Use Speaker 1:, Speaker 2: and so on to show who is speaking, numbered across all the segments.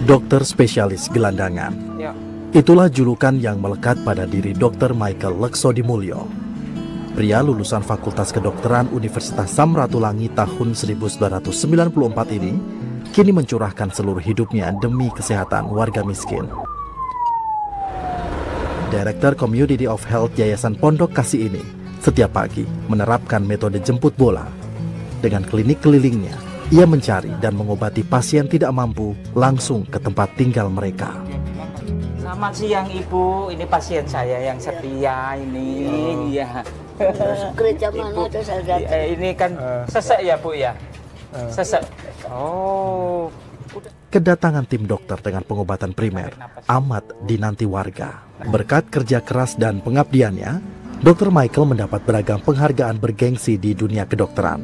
Speaker 1: dokter spesialis gelandangan. Itulah julukan yang melekat pada diri Dr. Michael Leksodimulyo. Pria lulusan Fakultas Kedokteran Universitas Samratulangi tahun 1994 ini kini mencurahkan seluruh hidupnya demi kesehatan warga miskin. Direktur Community of Health Yayasan Pondok Kasih ini setiap pagi menerapkan metode jemput bola. Dengan klinik kelilingnya, ia mencari dan mengobati pasien tidak mampu langsung ke tempat tinggal mereka.
Speaker 2: Selamat siang Ibu, ini pasien saya yang setia ini. Iya.
Speaker 3: Gereja mana tuh saya
Speaker 2: Ini kan sesek ya Bu ya? Sesek. Oh.
Speaker 1: Kedatangan tim dokter dengan pengobatan primer amat dinanti warga. Berkat kerja keras dan pengabdiannya, Dr. Michael mendapat beragam penghargaan bergengsi di dunia kedokteran.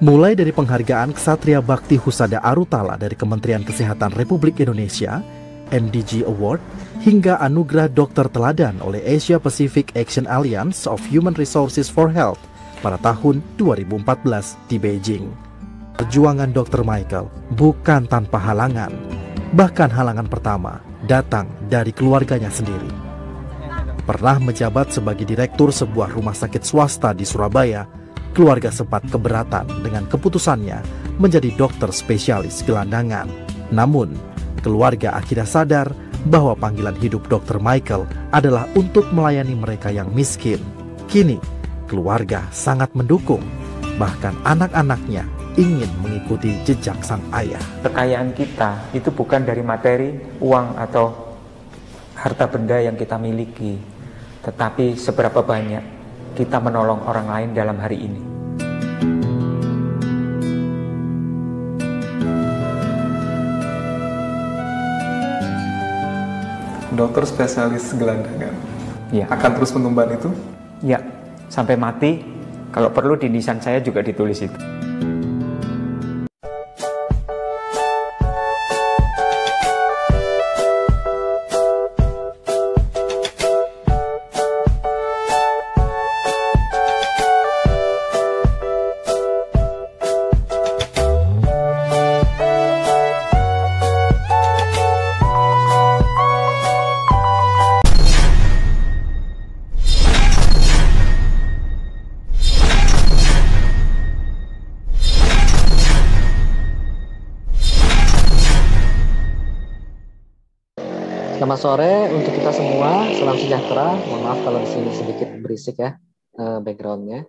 Speaker 1: Mulai dari penghargaan Ksatria Bakti Husada Arutala dari Kementerian Kesehatan Republik Indonesia, MDG Award, hingga anugerah dokter teladan oleh Asia Pacific Action Alliance of Human Resources for Health pada tahun 2014 di Beijing. Perjuangan Dr. Michael bukan tanpa halangan. Bahkan halangan pertama datang dari keluarganya sendiri. Pernah menjabat sebagai direktur sebuah rumah sakit swasta di Surabaya, keluarga sempat keberatan dengan keputusannya menjadi dokter spesialis gelandangan. Namun, keluarga akhirnya sadar bahwa panggilan hidup Dr. Michael adalah untuk melayani mereka yang miskin. Kini, keluarga sangat mendukung. Bahkan anak-anaknya ingin mengikuti jejak sang ayah.
Speaker 2: Kekayaan kita itu bukan dari materi, uang atau harta benda yang kita miliki, tetapi seberapa banyak kita menolong orang lain dalam hari ini.
Speaker 4: Dokter spesialis gelandangan
Speaker 2: Ya.
Speaker 4: akan terus mengemban itu?
Speaker 2: Ya, sampai mati. Kalau perlu di nisan saya juga ditulis itu.
Speaker 5: Selamat sore untuk kita semua, salam sejahtera. Mohon maaf kalau di sini sedikit berisik ya backgroundnya.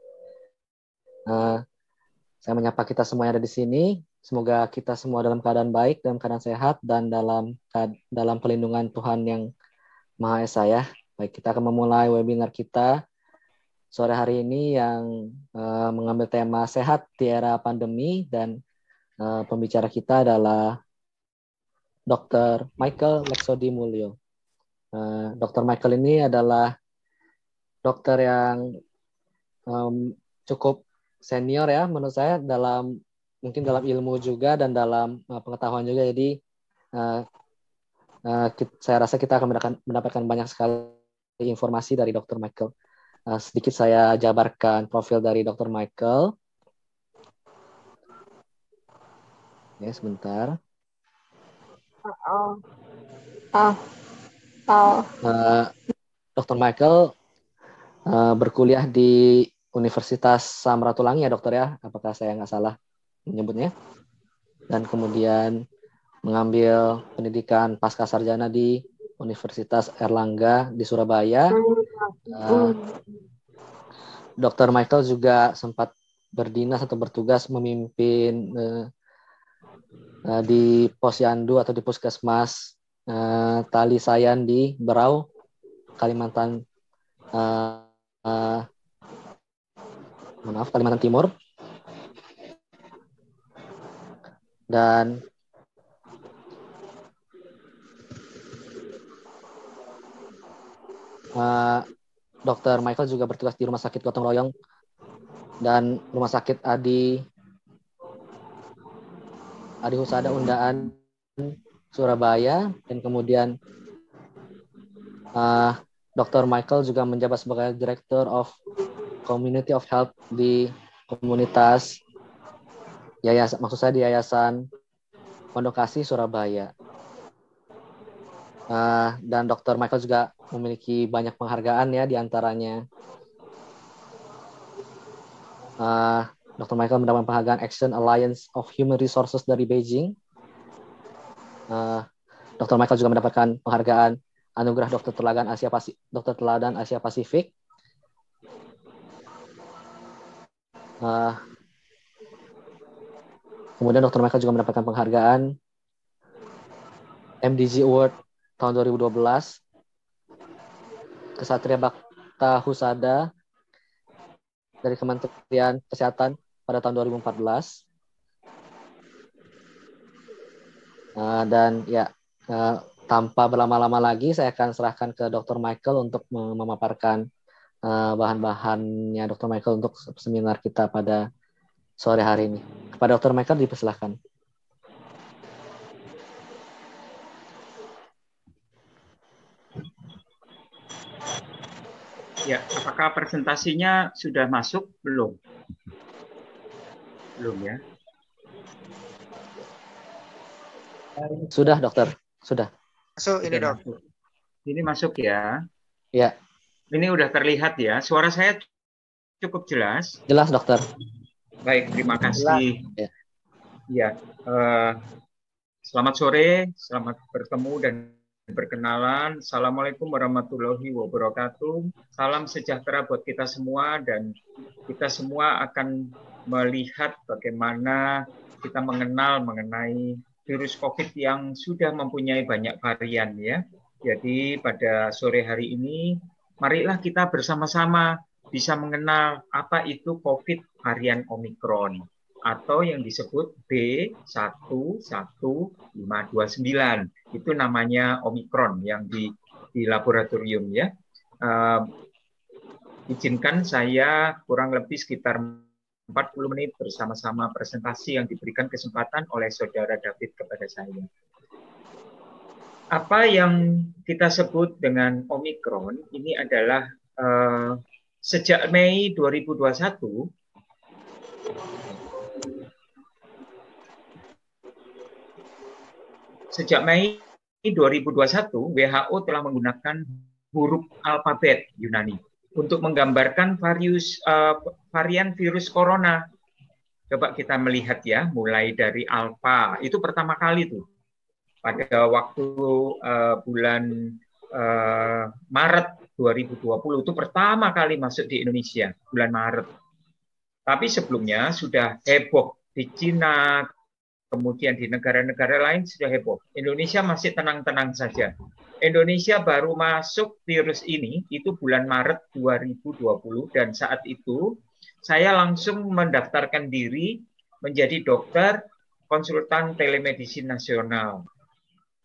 Speaker 5: Saya menyapa kita semua yang ada di sini. Semoga kita semua dalam keadaan baik, dalam keadaan sehat, dan dalam pelindungan Tuhan yang Maha Esa ya. Baik, kita akan memulai webinar kita sore hari ini yang mengambil tema sehat di era pandemi, dan pembicara kita adalah Dr. Michael Leksodimulyo. Dr. Michael ini adalah dokter yang cukup senior ya menurut saya, mungkin dalam ilmu juga dan dalam pengetahuan juga. Jadi saya rasa kita akan mendapatkan banyak sekali informasi dari Dr. Michael. Sedikit saya jabarkan profil dari Dr. Michael. Ya, sebentar. Dr. Michael berkuliah di Universitas Samratulangi ya dokter ya, apakah saya nggak salah menyebutnya, dan kemudian mengambil pendidikan pasca sarjana di Universitas Airlangga di Surabaya. Dr. Michael juga sempat berdinas atau bertugas memimpin di Posyandu atau di Puskesmas Tali Sayan di Berau, Kalimantan Kalimantan Timur. Dan Dr. Michael juga bertugas di Rumah Sakit Gotong Royong dan Rumah Sakit Adi Husada Undaan Surabaya, dan kemudian Dr. Michael juga menjabat sebagai Director of Community of Health di komunitas yayasan, maksud saya di Yayasan Pondok Kasih Surabaya. Dan Dr. Michael juga memiliki banyak penghargaan ya, diantaranya Dr. Michael mendapatkan penghargaan Action Alliance of Human Resources dari Beijing. Dr. Michael juga mendapatkan penghargaan Anugerah Dokter Teladan Asia Pasifik. Kemudian Dr. Michael juga mendapatkan penghargaan MDG Award tahun 2012, Kesatria Bhakta Husada dari Kementerian Kesehatan pada tahun 2014. Dan ya, tanpa berlama-lama lagi, saya akan serahkan ke Dr. Michael untuk memaparkan bahan-bahannya Dr. Michael untuk seminar kita pada sore hari ini. Kepada Dr. Michael dipersilahkan.
Speaker 6: Ya, apakah presentasinya sudah masuk? Belum? Belum ya?
Speaker 5: Sudah, dokter. Sudah.
Speaker 7: Masuk ini, Dok.
Speaker 6: Masuk. Ini masuk ya?
Speaker 5: Ya.
Speaker 6: Ini udah terlihat ya? Suara saya cukup jelas?
Speaker 5: Jelas, dokter.
Speaker 6: Baik, terima kasih.
Speaker 5: Ya.
Speaker 6: Ya, selamat sore, selamat bertemu dan berkenalan. Assalamualaikum warahmatullahi wabarakatuh. Salam sejahtera buat kita semua, dan kita semua akan melihat bagaimana kita mengenal mengenai virus COVID yang sudah mempunyai banyak varian ya. Jadi pada sore hari ini, marilah kita bersama-sama bisa mengenal apa itu COVID varian Omikron atau yang disebut B11529. Itu namanya Omikron yang di laboratorium ya. Izinkan saya kurang lebih sekitar 40 menit bersama-sama presentasi yang diberikan kesempatan oleh Saudara David kepada saya. Apa yang kita sebut dengan Omikron ini adalah sejak Mei 2021 WHO telah menggunakan huruf alfabet Yunani untuk menggambarkan varian virus corona. Coba kita melihat ya, mulai dari alfa, itu pertama kali tuh. Pada waktu bulan Maret 2020, itu pertama kali masuk di Indonesia, bulan Maret. Tapi sebelumnya sudah heboh di Cina, kemudian di negara-negara lain sudah heboh. Indonesia masih tenang-tenang saja. Indonesia baru masuk virus ini itu bulan Maret 2020, dan saat itu saya langsung mendaftarkan diri menjadi dokter konsultan telemedicine nasional.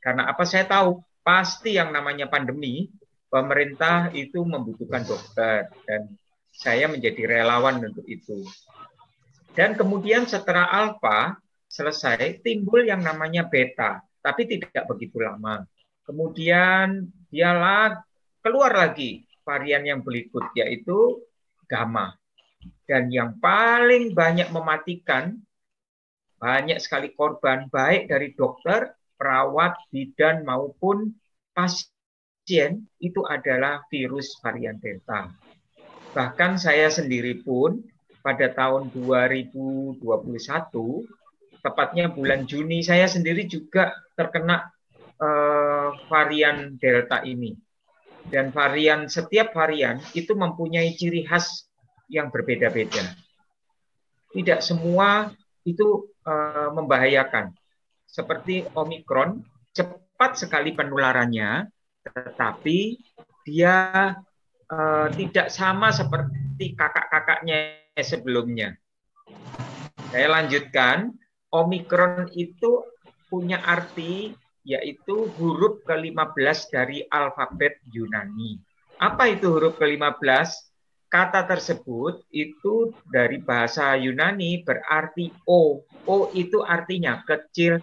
Speaker 6: Karena apa, saya tahu pasti yang namanya pandemi, pemerintah itu membutuhkan dokter, dan saya menjadi relawan untuk itu. Dan kemudian setelah alfa selesai, timbul yang namanya beta, tapi tidak begitu lama. Kemudian dialah keluar lagi varian yang berikut, yaitu gamma. Dan yang paling banyak mematikan, banyak sekali korban, baik dari dokter, perawat, bidan, maupun pasien, itu adalah virus varian Delta. Bahkan saya sendiri pun pada tahun 2021, tepatnya bulan Juni, saya sendiri juga terkena varian Delta ini. Dan setiap varian itu mempunyai ciri khas yang berbeda-beda. Tidak semua itu membahayakan. Seperti Omikron, cepat sekali penularannya, tetapi dia tidak sama seperti kakak-kakaknya sebelumnya. Saya lanjutkan, Omikron itu punya arti yaitu huruf ke-15 dari alfabet Yunani. Apa itu huruf ke-15? Kata tersebut itu dari bahasa Yunani berarti O. O itu artinya kecil.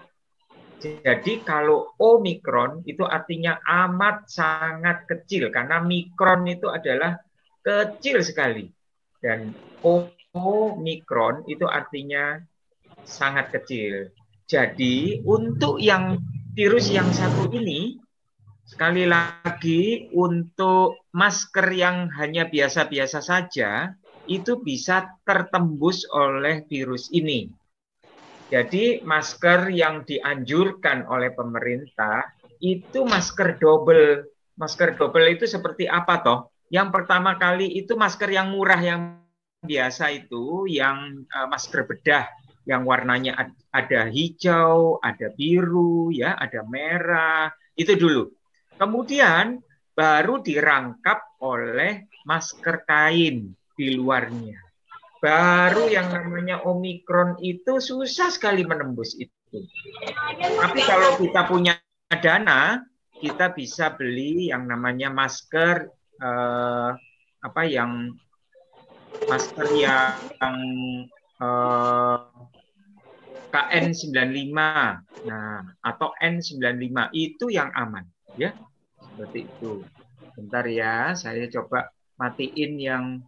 Speaker 6: Jadi kalau Omikron itu artinya amat sangat kecil, karena mikron itu adalah kecil sekali. Dan Omikron itu artinya sangat kecil. Jadi untuk yang virus yang satu ini, sekali lagi untuk masker yang hanya biasa-biasa saja itu bisa tertembus oleh virus ini. Jadi masker yang dianjurkan oleh pemerintah itu masker double. Masker double itu seperti apa toh? Yang pertama kali itu masker yang murah yang biasa itu, yang masker bedah yang warnanya ada hijau, ada biru, ya, ada merah, itu dulu. Kemudian baru dirangkap oleh masker kain di luarnya. Baru yang namanya Omikron itu susah sekali menembus itu. Tapi kalau kita punya dana, kita bisa beli yang namanya masker masker yang KN95, nah, atau N95 itu yang aman, ya, seperti itu. Bentar ya, saya coba matiin yang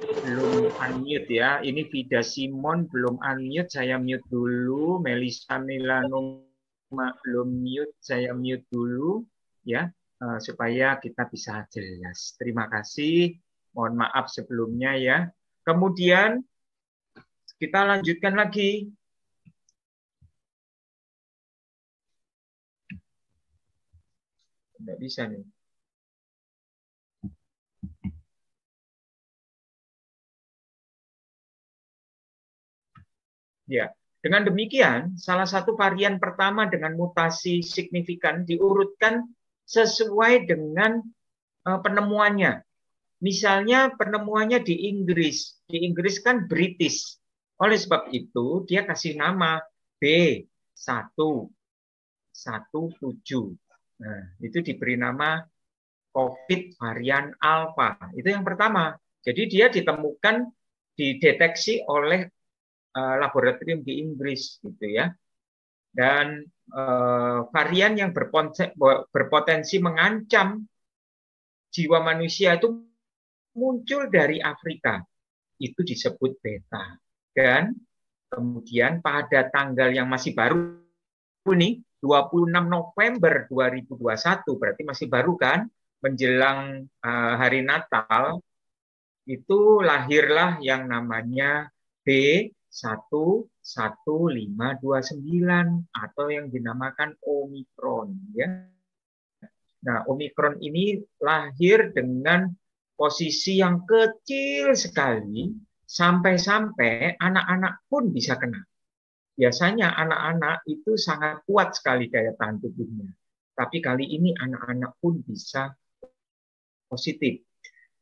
Speaker 6: belum unmute ya. Ini Vida Simon belum unmute, saya mute dulu. Melisa Milano belum mute, saya mute dulu ya, supaya kita bisa jelas. Terima kasih. Mohon maaf sebelumnya ya. Kemudian kita lanjutkan lagi. Tidak bisa nih. Ya, dengan demikian, salah satu varian pertama dengan mutasi signifikan diurutkan sesuai dengan penemuannya. Misalnya penemuannya di Inggris. Di Inggris kan British. Oleh sebab itu, dia kasih nama B117. Nah, itu diberi nama COVID varian Alpha. Itu yang pertama. Jadi dia ditemukan, dideteksi oleh laboratorium di Inggris, gitu ya. Dan varian yang berpotensi mengancam jiwa manusia itu muncul dari Afrika. Itu disebut beta. Dan kemudian pada tanggal yang masih baru nih, 26 November 2021, berarti masih baru kan, menjelang hari Natal, itu lahirlah yang namanya B11529 atau yang dinamakan Omikron, ya. Nah, Omikron ini lahir dengan posisi yang kecil sekali, sampai-sampai anak-anak pun bisa kena. Biasanya anak-anak itu sangat kuat sekali daya tahan tubuhnya. Tapi kali ini anak-anak pun bisa positif.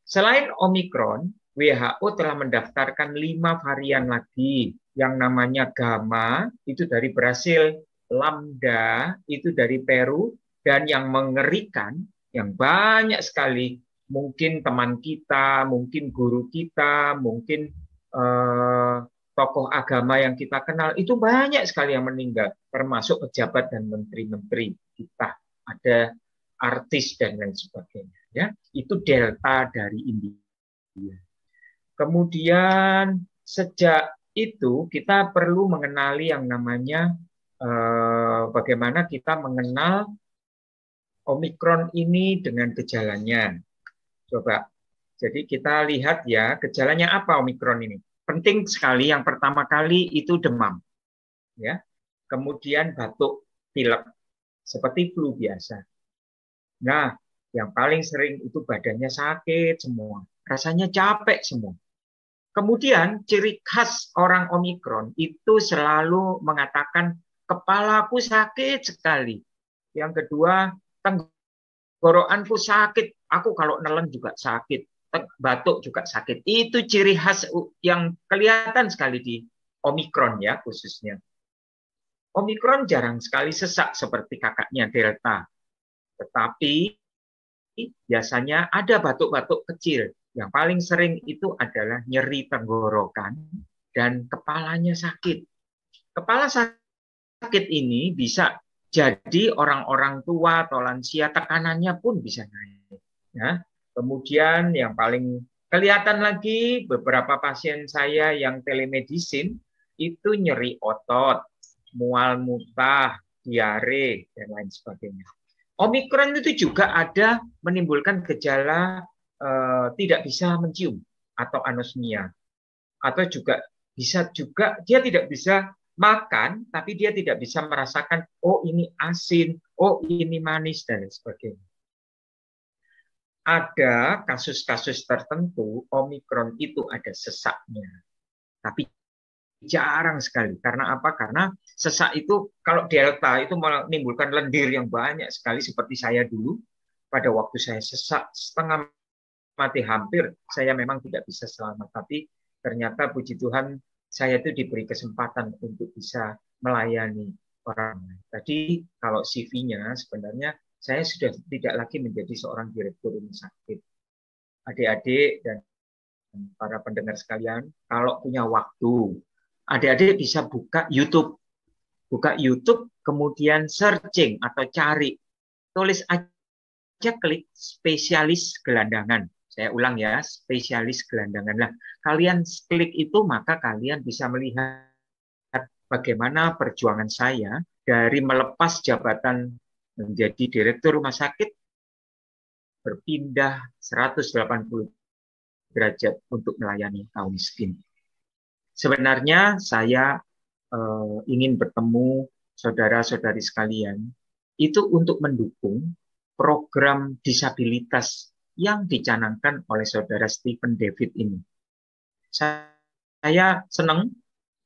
Speaker 6: Selain Omikron, WHO telah mendaftarkan 5 varian lagi. Yang namanya Gamma, itu dari Brasil, Lambda, itu dari Peru, dan yang mengerikan, yang banyak sekali, mungkin teman kita, mungkin guru kita, mungkin tokoh agama yang kita kenal, itu banyak sekali yang meninggal, termasuk pejabat dan menteri-menteri kita. Ada artis dan lain sebagainya. Ya, itu Delta dari India. Kemudian sejak itu kita perlu mengenali yang namanya bagaimana kita mengenal Omikron ini dengan gejalanya. Coba, jadi kita lihat ya, gejalanya apa Omikron ini. Penting sekali, yang pertama kali itu demam, ya. Kemudian batuk, pilek, seperti flu biasa. Nah, yang paling sering itu badannya sakit semua, rasanya capek semua. Kemudian ciri khas orang Omikron itu selalu mengatakan kepalaku sakit sekali. Yang kedua, tenggorokanku sakit, aku kalau nelen juga sakit. Batuk juga sakit. Itu ciri khas yang kelihatan sekali di Omikron ya khususnya. Omikron jarang sekali sesak seperti kakaknya Delta. Tetapi biasanya ada batuk-batuk kecil. Yang paling sering itu adalah nyeri tenggorokan dan kepalanya sakit. Kepala sakit ini bisa jadi orang-orang tua atau lansia, tekanannya pun bisa naik. Ya. Kemudian yang paling kelihatan lagi, beberapa pasien saya yang telemedicine itu nyeri otot, mual muntah, diare, dan lain sebagainya. Omikron itu juga ada menimbulkan gejala tidak bisa mencium atau anosmia, atau juga bisa juga dia tidak bisa makan, tapi dia tidak bisa merasakan, oh ini asin, oh ini manis, dan sebagainya. Ada kasus-kasus tertentu, Omikron itu ada sesaknya. Tapi jarang sekali. Karena apa? Karena sesak itu, kalau Delta itu menimbulkan lendir yang banyak sekali, seperti saya dulu. Pada waktu saya sesak, setengah mati hampir, saya memang tidak bisa selamat. Tapi ternyata puji Tuhan, saya itu diberi kesempatan untuk bisa melayani orang lain. Tadi kalau CV-nya sebenarnya saya sudah tidak lagi menjadi seorang direktur rumah sakit. Adik-adik dan para pendengar sekalian, kalau punya waktu, adik-adik bisa buka YouTube. Buka YouTube, kemudian searching atau cari. Tulis aja, klik spesialis gelandangan. Saya ulang ya, spesialis gelandangan. Nah, kalian klik itu, maka kalian bisa melihat bagaimana perjuangan saya dari melepas jabatan menjadi direktur rumah sakit, berpindah 180 derajat untuk melayani kaum miskin. Sebenarnya saya ingin bertemu saudara-saudari sekalian itu untuk mendukung program disabilitas yang dicanangkan oleh saudara Stephen David ini. Saya senang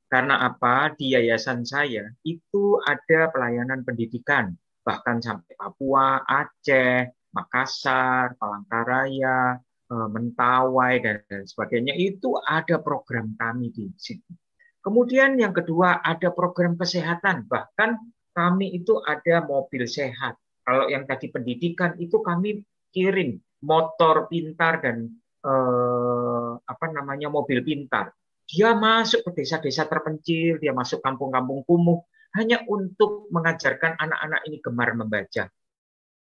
Speaker 6: karena apa? Di yayasan saya itu ada pelayanan pendidikan, bahkan sampai Papua, Aceh, Makassar, Palangkaraya, Mentawai, dan sebagainya. Itu ada program kami di situ. Kemudian yang kedua ada program kesehatan, bahkan kami itu ada mobil sehat. Kalau yang tadi pendidikan itu kami kirim motor pintar dan mobil pintar. Dia masuk ke desa-desa terpencil, dia masuk kampung-kampung kumuh, hanya untuk mengajarkan anak-anak ini gemar membaca.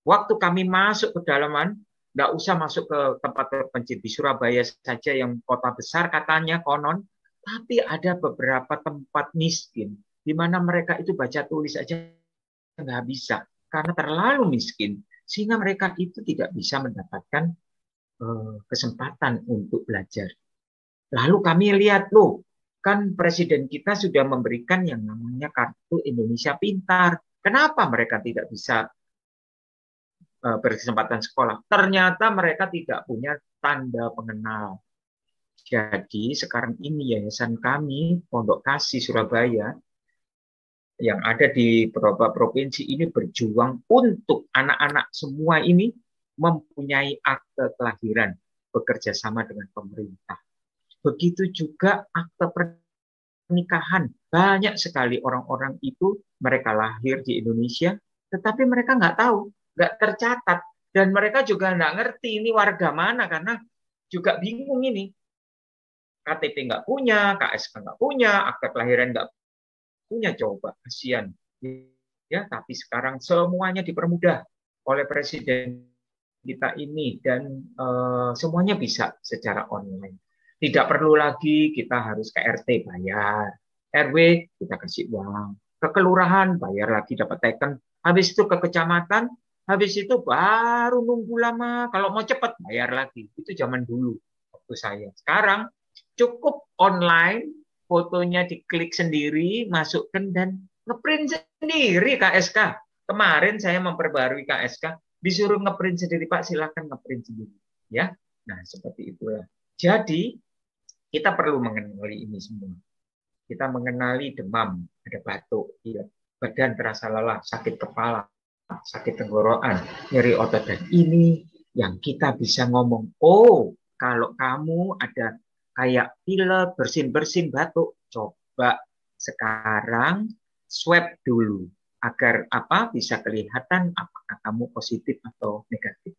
Speaker 6: Waktu kami masuk ke dalaman, nggak usah masuk ke tempat terpencil di Surabaya saja yang kota besar katanya konon, tapi ada beberapa tempat miskin di mana mereka itu baca tulis aja nggak bisa karena terlalu miskin, sehingga mereka itu tidak bisa mendapatkan kesempatan untuk belajar. Lalu kami lihat, loh, kan presiden kita sudah memberikan yang namanya Kartu Indonesia Pintar. Kenapa mereka tidak bisa berkesempatan sekolah? Ternyata mereka tidak punya tanda pengenal. Jadi sekarang ini yayasan kami, Pondok Kasih Surabaya, yang ada di beberapa provinsi ini berjuang untuk anak-anak semua ini mempunyai akte kelahiran, bekerja sama dengan pemerintah. Begitu juga akte pernikahan. Banyak sekali orang-orang itu mereka lahir di Indonesia, tetapi mereka nggak tahu, nggak tercatat. Dan mereka juga nggak ngerti ini warga mana, karena juga bingung ini. KTP nggak punya, KSK nggak punya, akte kelahiran nggak punya, coba, kasihan. Ya, tapi sekarang semuanya dipermudah oleh Presiden kita ini, dan semuanya bisa secara online. Tidak perlu lagi kita harus ke RT bayar, RW kita kasih uang, ke kelurahan bayar lagi dapat teken, habis itu ke kecamatan, habis itu baru nunggu lama, kalau mau cepat bayar lagi. Itu zaman dulu waktu saya. Sekarang cukup online, fotonya diklik sendiri, masukkan dan ngeprint sendiri KSK. Kemarin saya memperbarui KSK, disuruh ngeprint sendiri, Pak, silakan ngeprint sendiri. Ya, nah seperti itulah. Jadi kita perlu mengenali ini semua. Kita mengenali demam, ada batuk, ya, badan terasa lelah, sakit kepala, sakit tenggorokan, nyeri otot, dan ini yang kita bisa ngomong. Oh, kalau kamu ada kayak pilek, bersin-bersin, batuk, coba sekarang swab dulu. Agar apa bisa kelihatan apakah kamu positif atau negatif.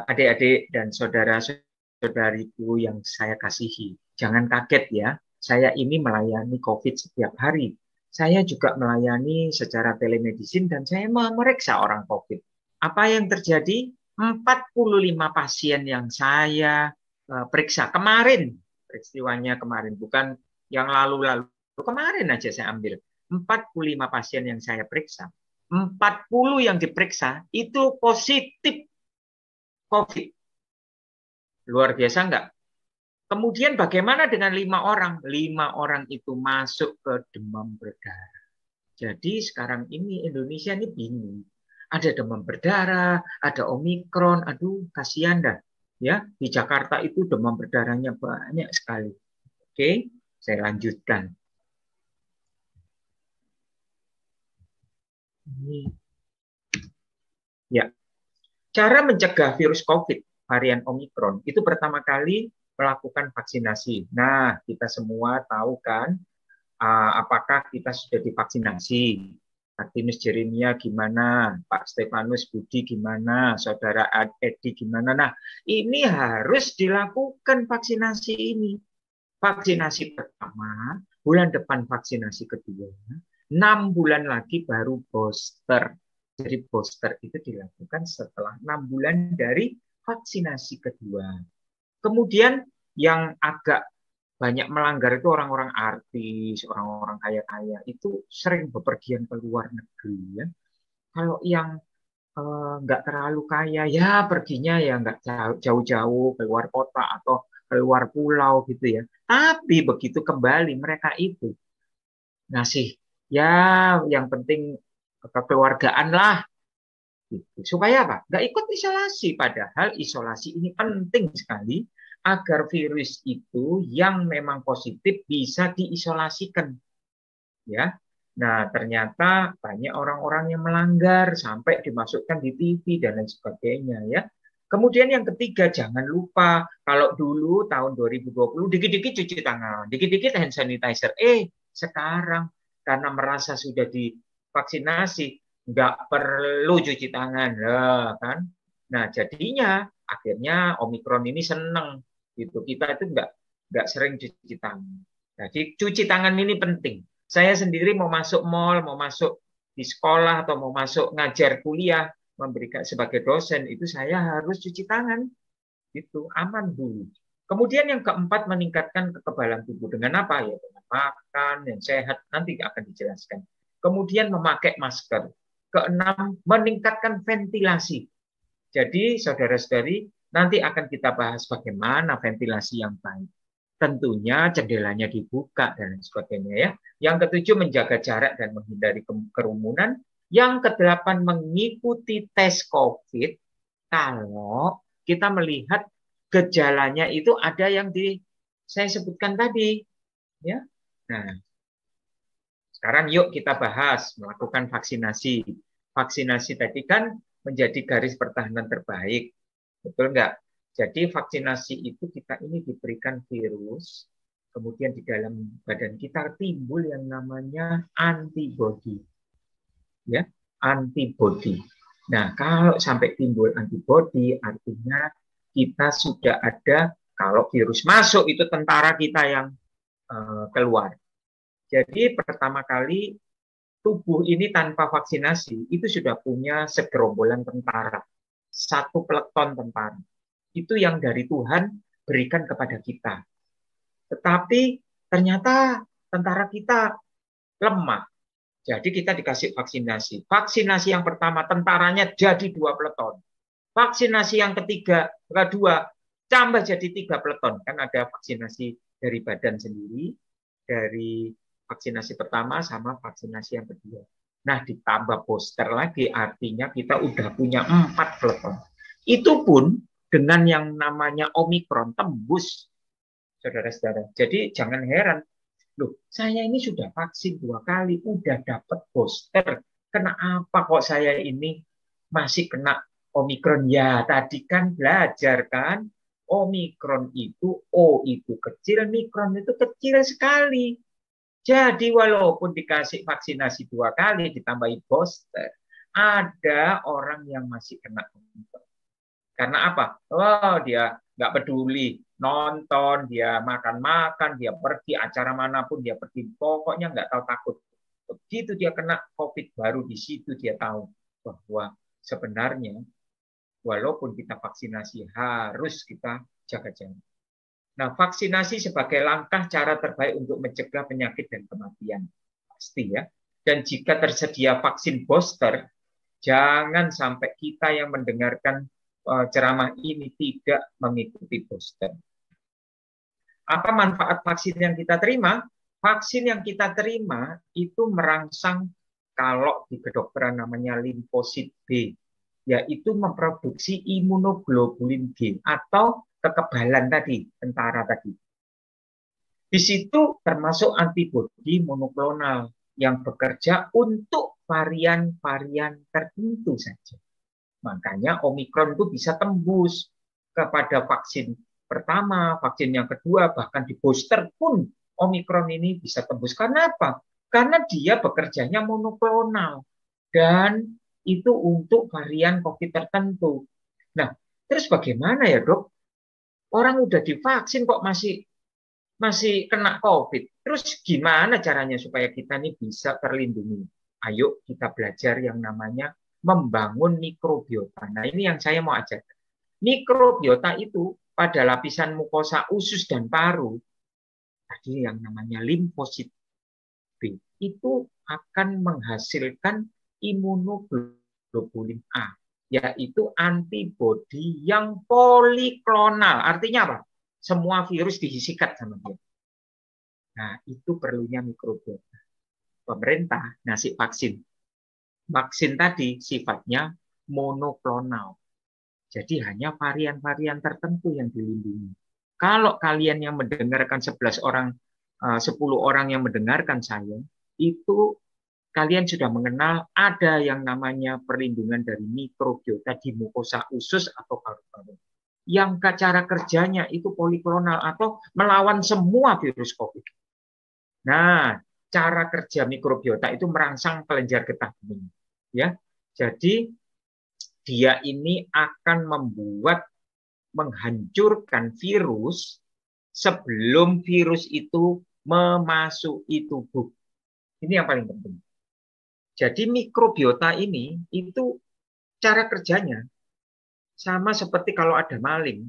Speaker 6: Adik-adik dan saudara-saudariku yang saya kasihi, jangan kaget ya, saya ini melayani COVID setiap hari. Saya juga melayani secara telemedicine dan saya memeriksa orang COVID. Apa yang terjadi? 45 pasien yang saya periksa kemarin, peristiwanya kemarin, bukan yang lalu-lalu, kemarin aja saya ambil. 45 pasien yang saya periksa, 40 yang diperiksa itu positif COVID. Luar biasa enggak? Kemudian bagaimana dengan 5 orang? 5 orang itu masuk ke demam berdarah. Jadi sekarang ini Indonesia ini bingung. Ada demam berdarah, ada Omikron, aduh kasihan dah. Ya, di Jakarta itu demam berdarahnya banyak sekali. Oke, saya lanjutkan. Ya, cara mencegah virus COVID varian Omikron itu pertama kali melakukan vaksinasi. Nah, kita semua tahu kan, apakah kita sudah divaksinasi? Martinus Jeremia gimana? Pak Stefanus Budi gimana? Saudara Edi gimana? Nah, ini harus dilakukan vaksinasi ini. Vaksinasi pertama, bulan depan vaksinasi kedua, 6 bulan lagi baru booster. Jadi booster itu dilakukan setelah 6 bulan dari vaksinasi kedua. Kemudian yang agak banyak melanggar itu orang-orang artis, orang-orang kaya-kaya itu sering bepergian ke luar negeri. Ya. Kalau yang nggak terlalu kaya, ya perginya ya nggak jauh-jauh keluar kota atau keluar pulau gitu ya. Tapi begitu kembali mereka itu ngasih ya yang penting kekeluargaan lah. Supaya apa? Nggak ikut isolasi. Padahal isolasi ini penting sekali agar virus itu yang memang positif bisa diisolasikan. Ya. Nah, ternyata banyak orang-orang yang melanggar sampai dimasukkan di TV dan lain sebagainya ya. Kemudian yang ketiga, jangan lupa kalau dulu tahun 2020 dikit-dikit cuci tangan, dikit-dikit hand sanitizer. Sekarang karena merasa sudah divaksinasi, nggak perlu cuci tangan, kan? Nah, jadinya akhirnya Omikron ini seneng gitu. Kita itu nggak sering cuci tangan. Jadi cuci tangan ini penting. Saya sendiri mau masuk mall, mau masuk di sekolah atau mau masuk ngajar kuliah, memberikan sebagai dosen itu saya harus cuci tangan, itu aman dulu. Kemudian yang keempat meningkatkan kekebalan tubuh dengan apa ya? Dengan makan yang sehat nanti akan dijelaskan. Kemudian memakai masker. Keenam meningkatkan ventilasi. Jadi saudara-saudari nanti akan kita bahas bagaimana ventilasi yang baik. Tentunya jendelanya dibuka dan sebagainya ya. Yang ketujuh menjaga jarak dan menghindari kerumunan. Yang kedelapan mengikuti tes COVID kalau kita melihat gejalanya itu ada yang saya sebutkan tadi ya. Nah, sekarang yuk kita bahas melakukan vaksinasi. Vaksinasi tadi kan menjadi garis pertahanan terbaik. Betul nggak? Jadi vaksinasi itu kita ini diberikan virus, kemudian di dalam badan kita timbul yang namanya antibodi. Ya, antibodi. Nah, kalau sampai timbul antibodi, artinya kita sudah ada, kalau virus masuk itu tentara kita yang keluar. Jadi pertama kali tubuh ini tanpa vaksinasi itu sudah punya segerombolan tentara, 1 peleton tentara. Itu yang dari Tuhan berikan kepada kita. Tetapi ternyata tentara kita lemah. Jadi kita dikasih vaksinasi. Vaksinasi yang pertama tentaranya jadi 2 peleton. Vaksinasi yang kedua tambah jadi 3 peleton. Kan ada vaksinasi dari badan sendiri, dari vaksinasi pertama sama vaksinasi yang kedua. Nah, ditambah booster lagi artinya kita udah punya 4 peleton. Itu pun dengan yang namanya Omikron tembus, saudara-saudara. Jadi jangan heran. Loh, saya ini sudah vaksin 2 kali, udah dapat booster. Kenapa kok saya ini masih kena Omikron? Ya, tadi kan belajar kan, Omikron itu, O itu kecil, Mikron itu kecil sekali. Jadi walaupun dikasih vaksinasi 2 kali, ditambahi booster, ada orang yang masih kena Omikron. Karena apa? Oh, dia nggak peduli. Nonton, dia makan-makan, dia pergi acara manapun, dia pergi. Pokoknya nggak tahu takut. Begitu dia kena COVID, baru di situ dia tahu bahwa sebenarnya walaupun kita vaksinasi, harus kita jaga jarak. Nah, vaksinasi sebagai langkah cara terbaik untuk mencegah penyakit dan kematian. Pasti ya. Dan jika tersedia vaksin booster, jangan sampai kita yang mendengarkan ceramah ini tidak mengikuti booster. Apa manfaat vaksin yang kita terima? Vaksin yang kita terima itu merangsang, kalau di kedokteran namanya limfosit B, yaitu memproduksi imunoglobulin G atau kekebalan tadi, tentara tadi. Di situ termasuk antibodi monoklonal yang bekerja untuk varian-varian tertentu saja. Makanya Omikron itu bisa tembus kepada vaksin pertama, vaksin yang kedua, bahkan di booster pun Omikron ini bisa tembus. Karena apa? Karena dia bekerjanya monoklonal dan itu untuk varian COVID tertentu. Nah, terus bagaimana ya, Dok? Orang udah divaksin kok masih kena COVID. Terus gimana caranya supaya kita ini bisa terlindungi? Ayo kita belajar yang namanya membangun mikrobiota. Nah, ini yang saya mau ajarkan. Mikrobiota itu pada lapisan mukosa usus dan paru, tadi yang namanya limfosit B, itu akan menghasilkan imunoglobulin A, yaitu antibodi yang poliklonal. Artinya apa? Semua virus disikat sama dia. Nah, itu perlunya mikrobiota. Pemerintah ngasih vaksin. Vaksin tadi sifatnya monoklonal. Jadi hanya varian-varian tertentu yang dilindungi. Kalau kalian yang mendengarkan 11 orang, 10 orang yang mendengarkan saya, itu kalian sudah mengenal ada yang namanya perlindungan dari mikrobiota di mukosa usus atau paru-paru. Yang cara kerjanya itu poliklonal atau melawan semua virus COVID. Nah, cara kerja mikrobiota itu merangsang kelenjar getah bening. Ya, jadi dia ini akan menghancurkan virus sebelum virus itu memasuki tubuh. Ini yang paling penting. Jadi mikrobiota ini itu cara kerjanya sama seperti kalau ada maling.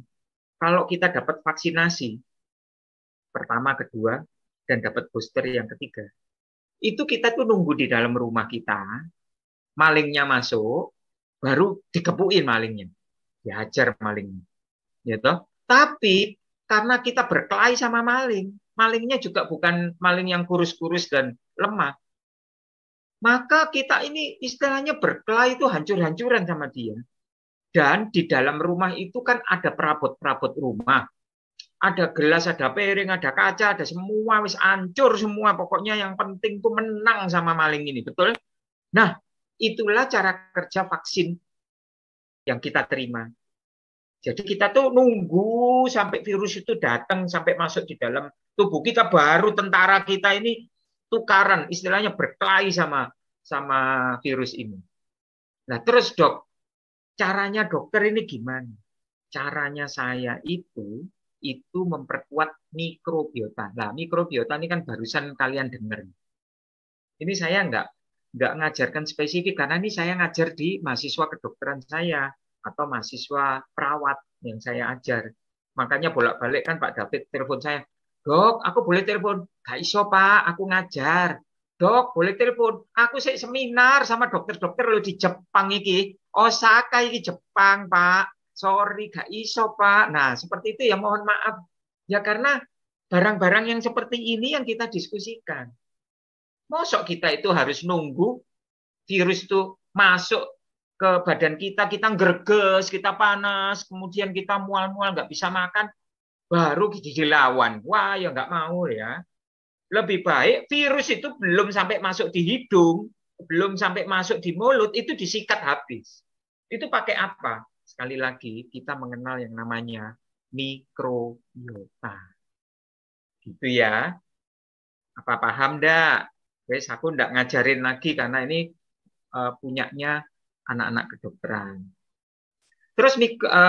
Speaker 6: Kalau kita dapat vaksinasi pertama, kedua, dan dapat booster yang ketiga, itu kita tuh nunggu di dalam rumah kita, malingnya masuk, baru dikepuin malingnya, dihajar malingnya, gitu. Tapi karena kita berkelahi sama maling, malingnya juga bukan maling yang kurus-kurus dan lemah, maka kita ini istilahnya berkelahi itu hancur-hancuran sama dia. Dan di dalam rumah itu kan ada perabot-perabot rumah. Ada gelas, ada piring, ada kaca, ada semua, wis hancur semua. Pokoknya yang penting tuh menang sama maling ini, betul? Nah, itulah cara kerja vaksin yang kita terima. Jadi kita tuh nunggu sampai virus itu datang, sampai masuk di dalam tubuh kita, baru tentara kita ini tukaran, istilahnya berkelahi sama virus ini. Nah, terus dok, caranya dokter ini gimana? Caranya saya itu memperkuat mikrobiota. Nah, mikrobiota ini kan barusan kalian dengar. Ini saya nggak ngajarkan spesifik, karena ini saya ngajar di mahasiswa kedokteran saya atau mahasiswa perawat yang saya ajar. Makanya bolak-balik kan Pak David telepon saya, Dok, aku boleh telepon? Gak iso Pak, aku ngajar. Dok, boleh telepon? Aku seminar sama dokter-dokter lo di Jepang iki. Osaka iki Jepang, Pak. Sorry, gak iso, Pak. Nah, seperti itu ya, mohon maaf. Ya karena barang-barang yang seperti ini yang kita diskusikan. Mosok kita itu harus nunggu virus itu masuk ke badan kita greges, kita panas, kemudian kita mual-mual, nggak bisa makan, baru dilawan. Wah, ya nggak mau ya. Lebih baik virus itu belum sampai masuk di hidung, belum sampai masuk di mulut, itu disikat habis. Itu pakai apa? Sekali lagi, kita mengenal yang namanya mikrobiota. Gitu ya. Apa paham enggak? Wes, aku enggak ngajarin lagi karena ini punyanya anak-anak kedokteran. Terus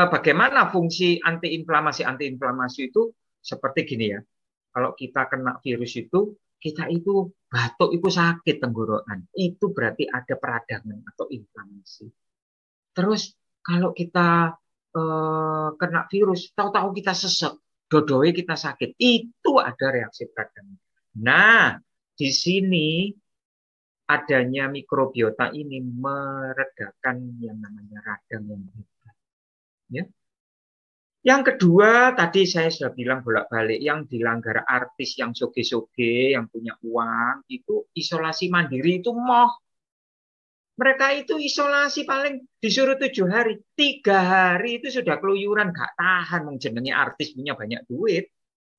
Speaker 6: bagaimana fungsi antiinflamasi? Antiinflamasi itu seperti gini ya. Kalau kita kena virus itu, kita itu batuk itu sakit tenggorokan. Itu berarti ada peradangan atau inflamasi. Terus kalau kita kena virus, tahu-tahu kita sesek, dodoi kita sakit, itu ada reaksi peradangan. Nah, di sini adanya mikrobiota ini meredakan yang namanya radang yang hebat. Ya. Yang kedua, tadi saya sudah bilang bolak-balik, yang dilanggar artis, yang soge-soge, yang punya uang, itu isolasi mandiri itu mereka itu isolasi paling disuruh 7 hari. 3 hari itu sudah keluyuran, gak tahan. Jenenge artis punya banyak duit.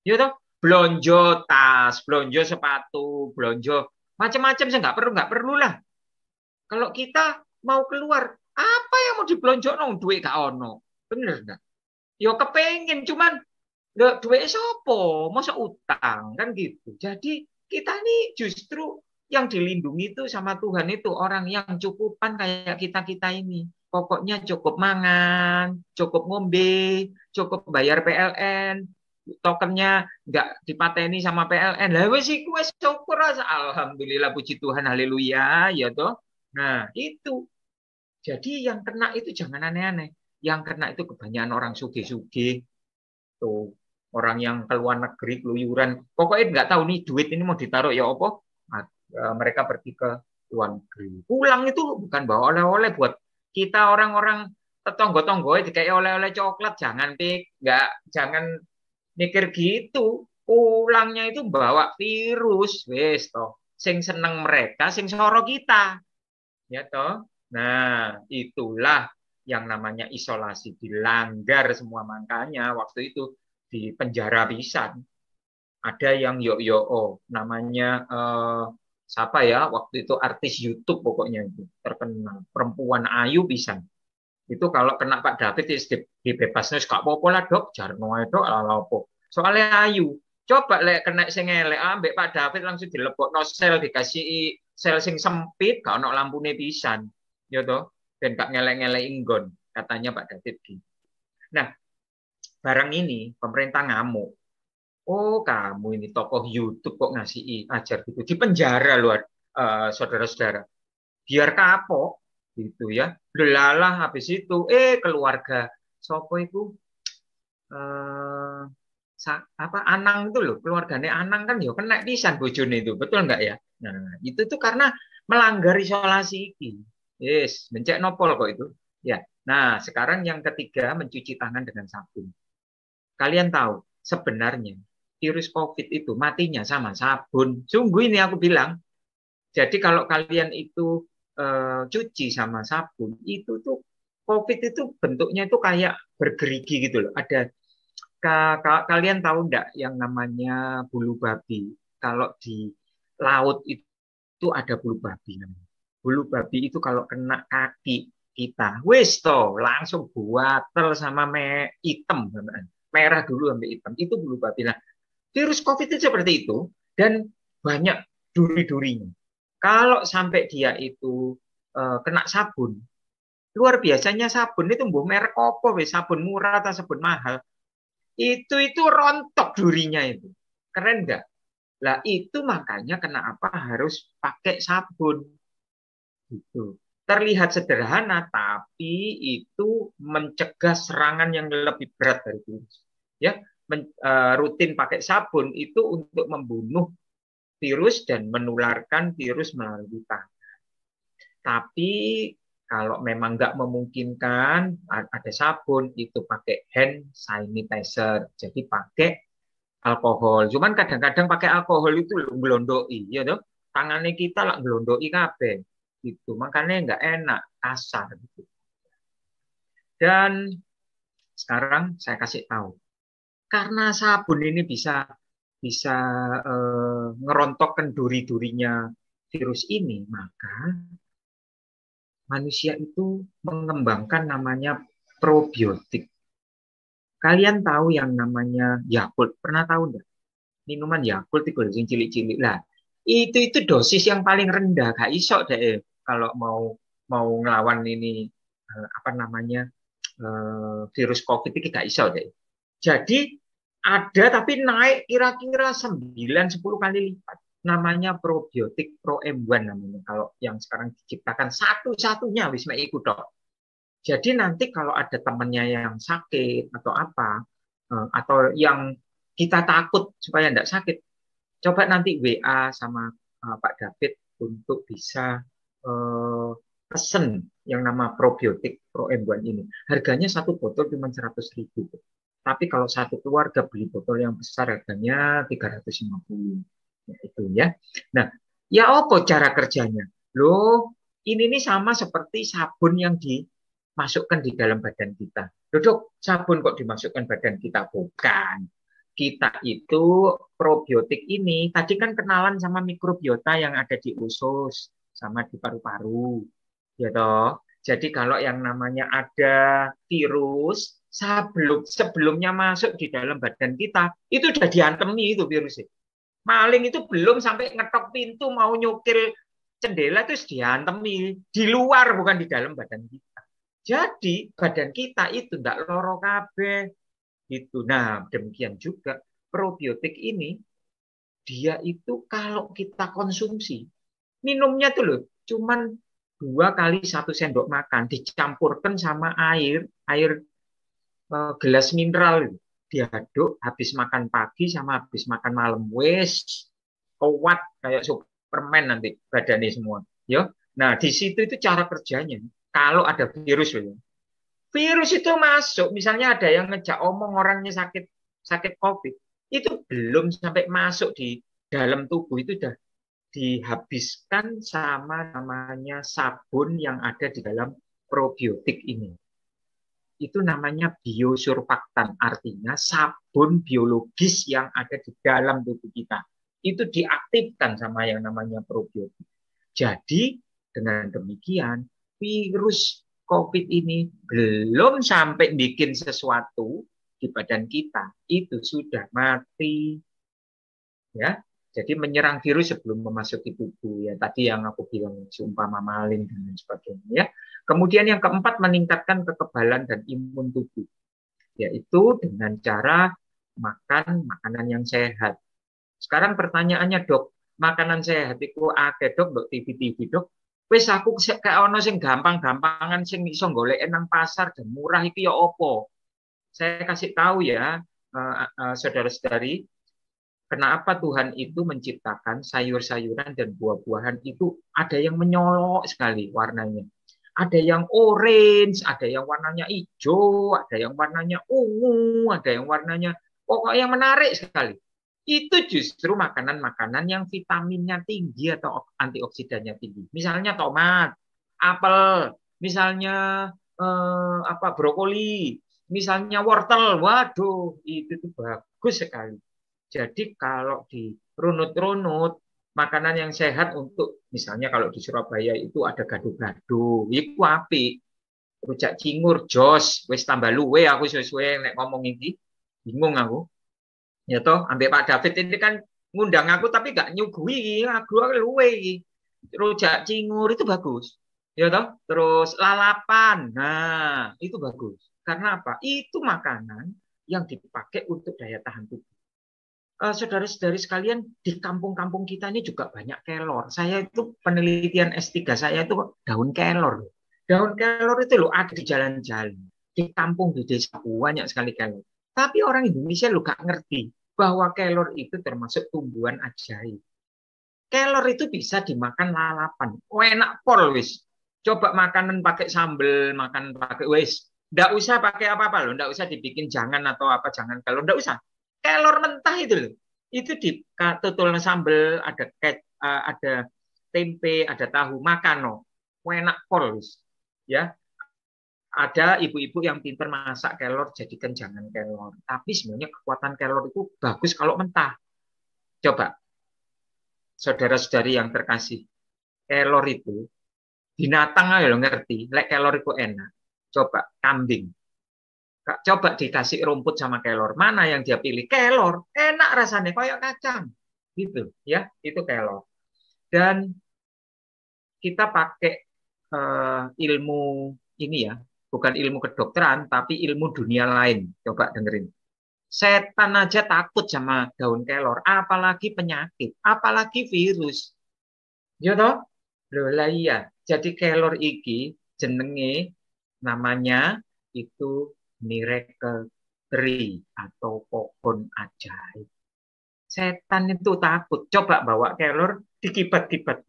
Speaker 6: Ya toh, blonjo tas, blonjo sepatu, blonjo macam-macam, saya nggak perlu lah. Kalau kita mau keluar, apa yang mau diblonjo nong duit gak ono, bener nggak? Yo kepengen, cuman duit sopo, masa utang kan gitu. Jadi kita ini justru yang dilindungi itu sama Tuhan itu orang yang cukupan kayak kita ini. Pokoknya cukup mangan, cukup ngombe, cukup bayar PLN, tokennya nggak dipateni sama PLN. Lah wis iku wis syukur aja. Alhamdulillah, puji Tuhan, haleluya, ya toh. Nah, itu. Jadi yang kena itu jangan aneh-aneh. Yang kena itu kebanyakan orang sugih-sugih. Tuh, orang yang ke luar negeri keluyuran. Pokoknya nggak tahu nih duit ini mau ditaruh ya apa. Mereka pergi ke luar negeri. Pulang itu bukan bawa oleh-oleh buat kita orang-orang tetonggo-tonggo kayak oleh-oleh coklat, jangan jangan mikir gitu. Pulangnya itu bawa virus, wes toh. Sing seneng mereka, sing soro kita. Ya toh. Nah, itulah yang namanya isolasi, dilanggar semua. Makanya waktu itu di penjara pisan. Ada yang namanya siapa ya, waktu itu artis YouTube pokoknya itu terkenal, perempuan ayu pisan. Itu kalau kena Pak David dibebasnya gak apa-apa lah dok, jarno ae dok, apa. Soalnya ayu. Coba lek kena sing elek ambek Pak David langsung dilebokno sel, dikasih sel sing sempit, gak ono lampune pisan. Ya toh, ben gak ngelek-ngelek inggon, katanya Pak David gitu. Nah, barang ini pemerintah ngamuk. Oh, kamu ini tokoh YouTube kok ngasih ajar gitu. Di penjara luar saudara-saudara. Biar kapok gitu ya. Delalah habis itu keluarga sopo itu Anang itu loh, keluarganya Anang kan ya kena pisan bojone itu. Betul nggak ya? Nah, itu tuh karena melanggar isolasi ini. Yes, mencek nopol kok itu. Ya. Nah, sekarang yang ketiga, mencuci tangan dengan sabun. Kalian tahu sebenarnya virus COVID itu matinya sama sabun. Sungguh ini aku bilang. Jadi kalau kalian itu cuci sama sabun, itu tuh COVID itu bentuknya itu kayak bergerigi gitu loh. Ada kalian tahu enggak yang namanya bulu babi? Kalau di laut itu ada bulu babi. Bulu babi itu kalau kena kaki kita, wis toh langsung buatel sama hitam, merah dulu sampai hitam. Itu bulu babi. Nah, virus COVID itu seperti itu dan banyak duri-durinya. Kalau sampai dia itu kena sabun, luar biasanya sabun itu mbuh merek apa wis, sabun murah atau sabun mahal. Itu rontok durinya itu. Keren nggak? Lah itu makanya kenapa harus pakai sabun. Gitu. Terlihat sederhana tapi itu mencegah serangan yang lebih berat dari virus. Ya, rutin pakai sabun itu untuk membunuh virus dan menularkan virus melalui tangan. Tapi kalau memang nggak memungkinkan ada sabun, itu pakai hand sanitizer. Jadi pakai alkohol. Cuman kadang-kadang pakai alkohol itu ngelondoi, ya toh. Tangannya kita lah ngelondoi kabeh. Gitu. Makanya nggak enak, kasar gitu. Dan sekarang saya kasih tahu. Karena sabun ini bisa ngerontokkan duri-durinya virus ini, maka manusia itu mengembangkan namanya probiotik. Kalian tahu yang namanya Yakult? Pernah tahu enggak? Minuman Yakult itu yang cilik-cilik lah. Itu dosis yang paling rendah, gak iso deh kalau mau ngelawan ini apa namanya virus COVID itu gak iso deh. Jadi ada tapi naik kira-kira 9-10 kali lipat. Namanya probiotik Pro M1 namanya. Kalau yang sekarang diciptakan satu-satunya wisma ikut dok. Jadi nanti kalau ada temannya yang sakit atau apa, atau yang kita takut supaya tidak sakit, coba nanti WA sama Pak David, untuk bisa pesen yang nama probiotik Pro M1 ini. Harganya satu botol cuma 100.000. Tapi kalau satu keluarga beli botol yang besar harganya 350. Ya, itu ya. Nah, ya apa cara kerjanya? Loh, ini nih sama seperti sabun yang dimasukkan di dalam badan kita. Loh, Dok, sabun kok dimasukkan badan kita? Bukan. Kita itu probiotik ini tadi kan kenalan sama mikrobiota yang ada di usus sama di paru-paru, ya toh. Jadi kalau yang namanya ada virus sebelumnya masuk di dalam badan kita itu udah diantemi itu virusnya. Maling itu belum sampai ngetok pintu mau nyukil jendela itu diantemi di luar bukan di dalam badan kita. Jadi badan kita itu tidak loro kabeh. Gitu. Nah, demikian juga probiotik ini, dia itu kalau kita konsumsi, minumnya tuh loh, cuman 2 kali 1 sendok makan, dicampurkan sama air gelas mineral, diaduk habis makan pagi sama habis makan malam, wes kuat kayak Superman nanti badannya semua. Yo. Nah, di situ itu cara kerjanya. Kalau ada virus loh. Virus itu masuk, misalnya ada yang ngejak omong orangnya sakit COVID, itu belum sampai masuk di dalam tubuh itu sudah dihabiskan sama namanya sabun yang ada di dalam probiotik ini. Itu namanya biosurfaktan, artinya sabun biologis yang ada di dalam tubuh kita. Itu diaktifkan sama yang namanya probiotik. Jadi dengan demikian virus COVID ini belum sampai bikin sesuatu di badan kita, itu sudah mati. Ya, jadi menyerang virus sebelum memasuki tubuh. Ya, tadi yang aku bilang seumpama maling dan sebagainya. Ya. Kemudian yang keempat meningkatkan kekebalan dan imun tubuh, yaitu dengan cara makan makanan yang sehat. Sekarang pertanyaannya, Dok, makanan sehat itu akeh, Dok, TV-TV, Dok. Wes aku kayak ono sing gampang-gampangan sing iso golek nang pasar dan murah iki ya opo. Saya kasih tahu ya, saudara-saudari, kenapa Tuhan itu menciptakan sayur-sayuran dan buah-buahan itu ada yang menyolok sekali warnanya. Ada yang orange, ada yang warnanya hijau, ada yang warnanya ungu, ada yang warnanya pokoknya yang menarik sekali. Itu justru makanan-makanan yang vitaminnya tinggi atau antioksidannya tinggi. Misalnya tomat, apel, misalnya brokoli, misalnya wortel. Waduh, itu tuh bagus sekali. Jadi kalau dirunut-runut, makanan yang sehat untuk, misalnya kalau di Surabaya itu ada gado-gado, itu apik. Rujak cingur, jos, wis tambah luwe aku sesuai nek ngomong ini, bingung aku. Ya toh, ambek Pak David ini kan ngundang aku tapi gak nyuguhi, aku luwe. Rujak cingur itu bagus. Ya toh, terus lalapan. Nah, itu bagus. Karena apa? Itu makanan yang dipakai untuk daya tahan tubuh. Saudara-saudari sekalian, di kampung-kampung kita ini juga banyak kelor. Saya itu penelitian S3 saya itu daun kelor. Daun kelor itu loh ada di jalan-jalan. Di kampung, di desa banyak sekali kelor. Tapi orang Indonesia lo gak ngerti bahwa kelor itu termasuk tumbuhan ajaib. Kelor itu bisa dimakan lalapan. Oh, enak pol wis. Coba makanan pakai sambel, makan pakai wis. Nggak usah pakai apa-apa loh, nggak usah dibikin jangan atau apa jangan kelor, nggak usah. Kelor mentah itu loh. Itu ditutul sambel, ada tempe, ada tahu, makan no. Oh, enak pol wis. Ya. Ada ibu-ibu yang pintar masak kelor, jadikan jangan kelor. Tapi sebenarnya kekuatan kelor itu bagus kalau mentah. Coba, saudara-saudari yang terkasih, kelor itu, binatang aja lo ngerti, lek kelor itu enak. Coba, kambing. Coba dikasih rumput sama kelor. Mana yang dia pilih? Kelor. Enak rasanya, kayak kacang. Gitu, ya, itu kelor. Dan kita pakai ilmu ini ya, bukan ilmu kedokteran, tapi ilmu dunia lain. Coba dengerin. Setan aja takut sama daun kelor, apalagi penyakit, apalagi virus. Ya toh? Loh lah iya. Jadi kelor iki jenenge namanya itu miracle tree atau pohon ajaib. Setan itu takut. Coba bawa kelor dikibat-kibat.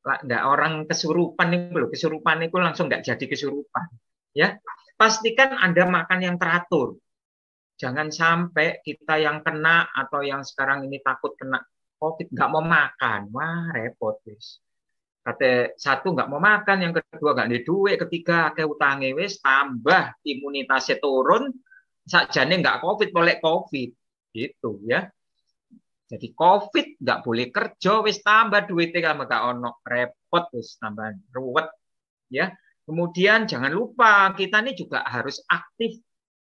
Speaker 6: Nggak orang kesurupan itu loh, kesurupan itu langsung nggak jadi kesurupan. Ya, pastikan Anda makan yang teratur. Jangan sampai kita yang kena atau yang sekarang ini takut kena COVID nggak mau makan, wah repot wis. Kata satu nggak mau makan, yang kedua nggak ada duit, ketiga akeh utange wis tambah imunitasnya turun, sakjane nggak COVID boleh COVID gitu ya. Jadi COVID nggak boleh kerja, wis tambah duitnya kalau nggak ono repot, wis tambah ruwet ya. Kemudian jangan lupa kita ini juga harus aktif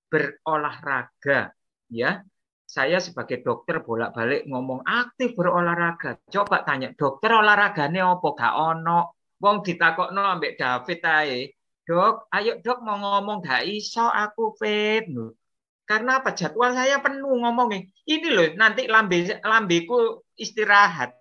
Speaker 6: berolahraga ya. Saya sebagai dokter bolak-balik ngomong aktif berolahraga. Coba tanya dokter olahraganya apa gak ono. Wong ditakokno ambek David ae. Dok, ayo dok mau ngomong gak iso aku fit. Karena apa? Jadwal saya penuh ngomongnya. Ini loh, nanti lambeku istirahat.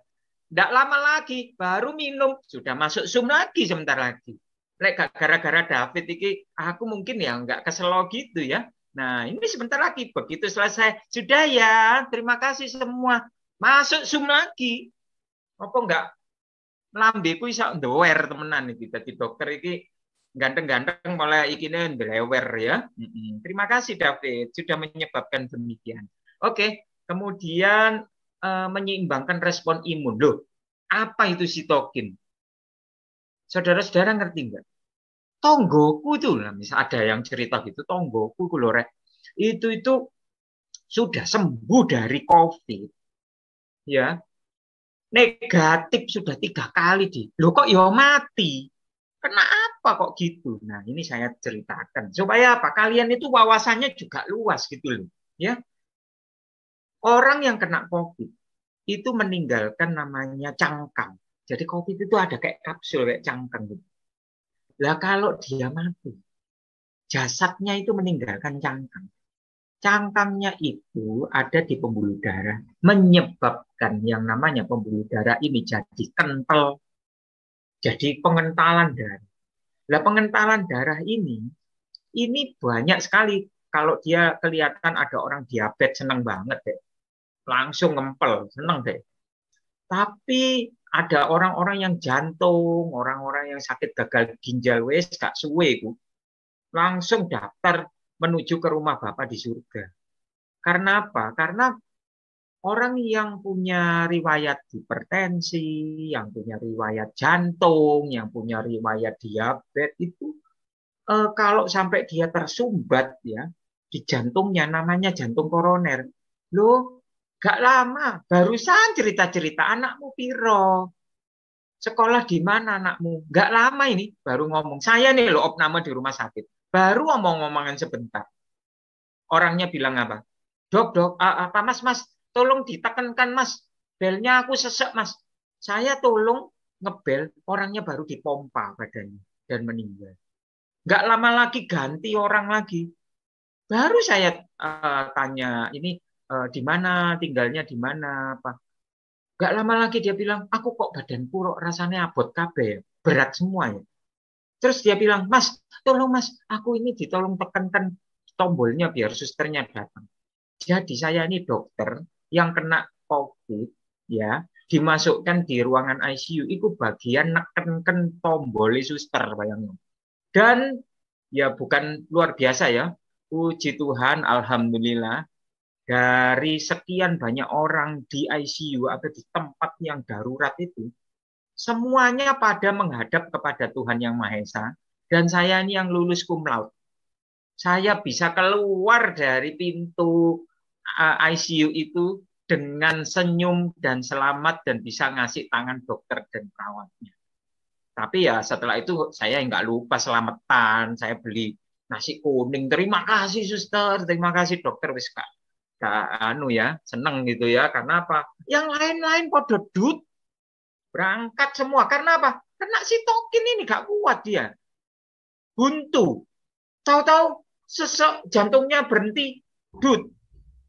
Speaker 6: Tidak lama lagi, baru minum. Sudah masuk Zoom lagi sebentar lagi. Gara-gara David ini, aku mungkin ya nggak keselo gitu ya. Nah, ini sebentar lagi. Begitu selesai. Sudah ya, terima kasih semua. Masuk Zoom lagi. Apa enggak? Lambeku bisa ndower temenan iki. Dadi dokter iki ganteng-ganteng mulai ikine ndlewer ya. Terima kasih David sudah menyebabkan demikian. Oke, kemudian menyeimbangkan respon imun. Loh, apa itu sitokin? Saudara-saudara ngerti nggak? Tonggoku itu, misal ada yang cerita gitu, tonggoku kulorek itu sudah sembuh dari COVID, ya negatif sudah 3 kali di, loh kok ya mati? Kenapa kok gitu? Nah, ini saya ceritakan supaya apa? Kalian itu wawasannya juga luas gitu loh, ya. Orang yang kena COVID itu meninggalkan namanya cangkang. Jadi COVID itu ada kayak kapsul kayak cangkang gitu. Lah kalau dia mati, jasadnya itu meninggalkan cangkang. Cangkangnya itu ada di pembuluh darah, menyebabkan yang namanya pembuluh darah ini jadi kental, jadi pengentalan darah. Nah, pengentalan darah ini banyak sekali. Kalau dia kelihatan ada orang diabetes seneng banget deh, langsung ngempel, seneng deh. Tapi ada orang-orang yang jantung, orang-orang yang sakit gagal ginjal, wes gak suwe itu, langsung daftar menuju ke rumah Bapa di surga. Karena apa? Karena orang yang punya riwayat hipertensi, yang punya riwayat jantung, yang punya riwayat diabetes itu kalau sampai dia tersumbat ya di jantungnya, namanya jantung koroner. Loh, gak lama barusan cerita-cerita anakmu piro, sekolah di mana anakmu, gak lama ini baru ngomong, saya nih loh opname di rumah sakit, baru omong-omongan sebentar. Orangnya bilang apa? Dok, apa mas, tolong ditekankan mas, belnya aku sesek mas. Saya tolong ngebel, orangnya baru dipompa badannya dan meninggal. Nggak lama lagi ganti orang lagi. Baru saya tanya, ini di mana, tinggalnya di mana, apa? Nggak lama lagi dia bilang, aku kok badanku rasanya abot kabeh, berat semua ya. Terus dia bilang, mas, tolong mas, aku ini ditolong tekankan tombolnya biar susternya datang. Jadi saya ini dokter yang kena COVID, ya, dimasukkan di ruangan ICU, itu bagian neken tombol suster, bayangin. Dan ya bukan luar biasa ya, puji Tuhan, alhamdulillah, dari sekian banyak orang di ICU atau di tempat yang darurat itu, semuanya pada menghadap kepada Tuhan Yang Maha Esa, dan saya ini yang lulus cum laude. Saya bisa keluar dari pintu ICU itu dengan senyum dan selamat dan bisa ngasih tangan dokter dan perawatnya. Tapi ya setelah itu saya nggak lupa selamatan, saya beli nasi kuning. Terima kasih suster, terima kasih dokter, wis kak anu ya, seneng gitu ya. Karena apa? Yang lain-lain pada dut berangkat semua. Karena apa? Karena sitokin ini nggak kuat dia, buntu. Tahu-tahu sesek jantungnya berhenti, dut.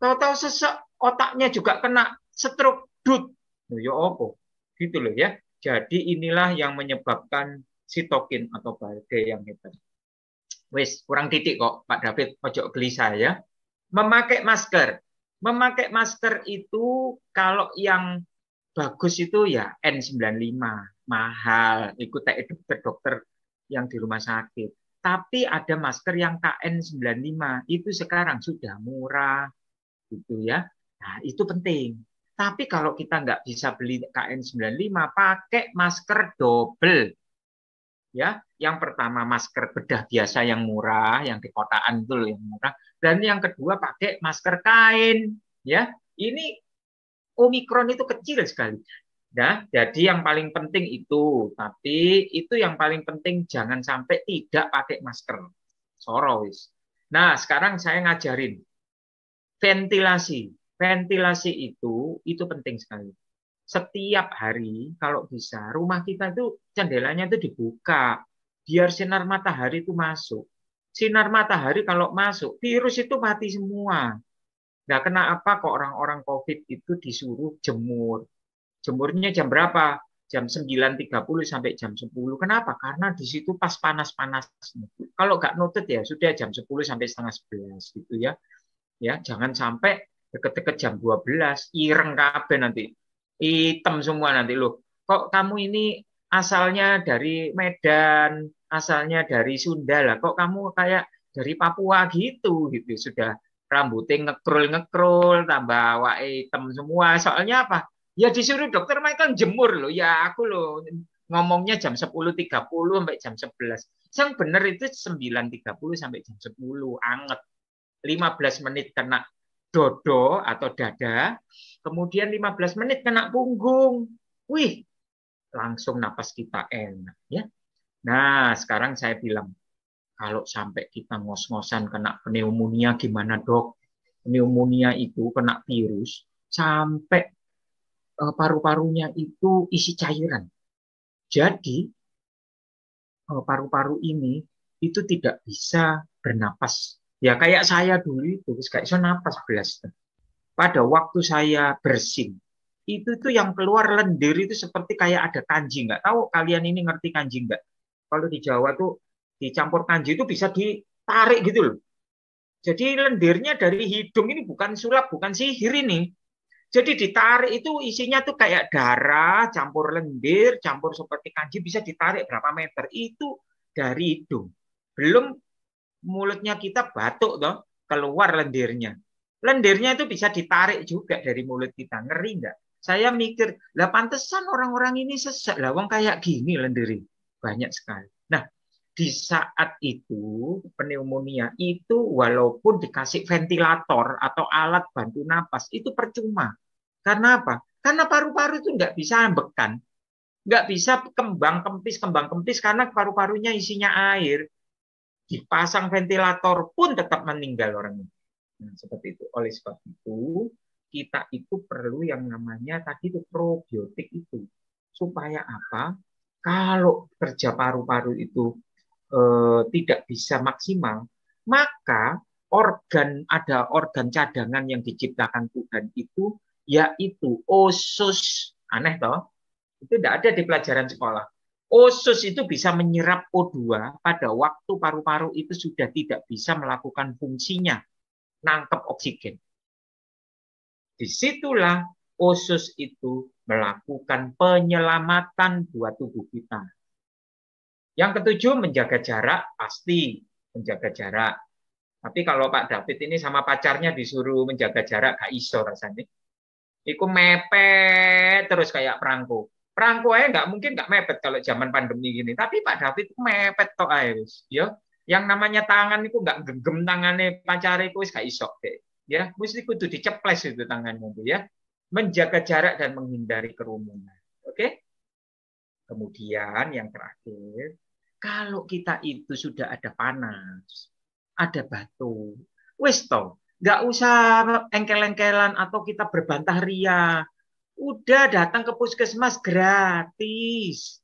Speaker 6: Tahu-tahu sesek otaknya juga kena stroke, dut. Ya apa? Gitu loh ya. Jadi inilah yang menyebabkan sitokin atau badai yang hebat. Wes, kurang titik kok Pak David, ojo gelisah ya. Memakai masker. Memakai masker itu kalau yang bagus itu ya N95 mahal, ikut dokter-dokter yang di rumah sakit. Tapi ada masker yang KN95 itu sekarang sudah murah, gitu ya. Nah, itu penting. Tapi kalau kita nggak bisa beli KN95, pakai masker double. Ya, yang pertama masker bedah biasa yang murah, yang di kotaan itu yang murah, dan yang kedua pakai masker kain. Ya, ini Omikron itu kecil sekali. Nah, jadi yang paling penting itu, tapi itu yang paling penting jangan sampai tidak pakai masker. Sorowis. Nah, sekarang saya ngajarin ventilasi. Ventilasi itu penting sekali. Setiap hari kalau bisa rumah kita itu jendelanya itu dibuka biar sinar matahari itu masuk. Sinar matahari kalau masuk, virus itu mati semua. Nah, kenapa kok orang-orang COVID itu disuruh jemur? Jemurnya jam berapa? Jam 9.30 sampai jam 10. Kenapa? Karena di situ pas panas-panasnya. Kalau nggak nutut ya sudah jam 10 sampai setengah 11 gitu ya. Ya, jangan sampai deket-deket jam 12, ireng kabeh nanti. Hitam semua nanti loh. Kok kamu ini asalnya dari Medan, asalnya dari Sunda lah. Kok kamu kayak dari Papua gitu sudah rambutnya ngekrul-ngekrul, tambah wae hitam semua. Soalnya apa? Ya disuruh dokter Michael jemur loh. Ya aku loh ngomongnya jam 10.30 sampai jam 11. Yang benar itu 9.30 sampai jam 10, anget. 15 menit kena dodo atau dada, kemudian 15 menit kena punggung. Wih, langsung napas kita enak ya. Nah, sekarang saya bilang, kalau sampai kita ngos-ngosan kena pneumonia gimana, Dok? Pneumonia itu kena virus sampai paru-parunya itu isi cairan. Jadi paru-paru ini itu tidak bisa bernapas. Ya kayak saya dulu itu kayak iso napas belas. Pada waktu saya bersin, itu tuh yang keluar lendir itu seperti kayak ada kanji. Nggak tahu kalian ini ngerti kanji nggak? Kalau di Jawa tuh dicampur kanji itu bisa ditarik gitu loh. Jadi lendirnya dari hidung ini bukan sulap, bukan sihir ini. Jadi ditarik itu isinya tuh kayak darah, campur lendir, campur seperti kanji, bisa ditarik berapa meter. Itu dari hidung. Belum mulutnya kita batuk toh, keluar lendirnya. Lendirnya itu bisa ditarik juga dari mulut kita. Ngeri nggak? Saya mikir, lah pantesan orang-orang ini sesek. Lah wong kayak gini lendir. Banyak sekali. Nah, di saat itu pneumonia itu walaupun dikasih ventilator atau alat bantu napas itu percuma. Karena apa? Karena paru-paru itu nggak bisa ambekan. Nggak bisa kembang kempis karena paru-parunya isinya air. Dipasang ventilator pun tetap meninggal orang itu. Nah, seperti itu. Oleh sebab itu, kita itu perlu yang namanya tadi itu probiotik itu. Supaya apa? Kalau kerja paru-paru itu tidak bisa maksimal, maka ada organ cadangan yang diciptakan Tuhan itu, yaitu usus. Aneh toh? Itu tidak ada di pelajaran sekolah. Usus itu bisa menyerap O2 pada waktu paru-paru itu sudah tidak bisa melakukan fungsinya, nangkep oksigen. Disitulah usus itu melakukan penyelamatan buat tubuh kita. Yang ketujuh, menjaga jarak, pasti menjaga jarak. Tapi kalau Pak David ini sama pacarnya disuruh menjaga jarak, gak iso rasanya. Iku mepet terus kayak perangko. Perangko aja nggak mepet kalau zaman pandemi gini. Tapi Pak David mepet tok aja, ya. Yang namanya tangan itu nggak genggam tangannya pacar itu gak iso deh. Ya, mesti kudu diceples itu tangannya itu ya. Menjaga jarak dan menghindari kerumunan. Oke? Kemudian yang terakhir, kalau kita itu sudah ada panas, ada batuk, wis toh, nggak usah engkel-engkelan atau kita berbantah ria. Udah datang ke puskesmas gratis.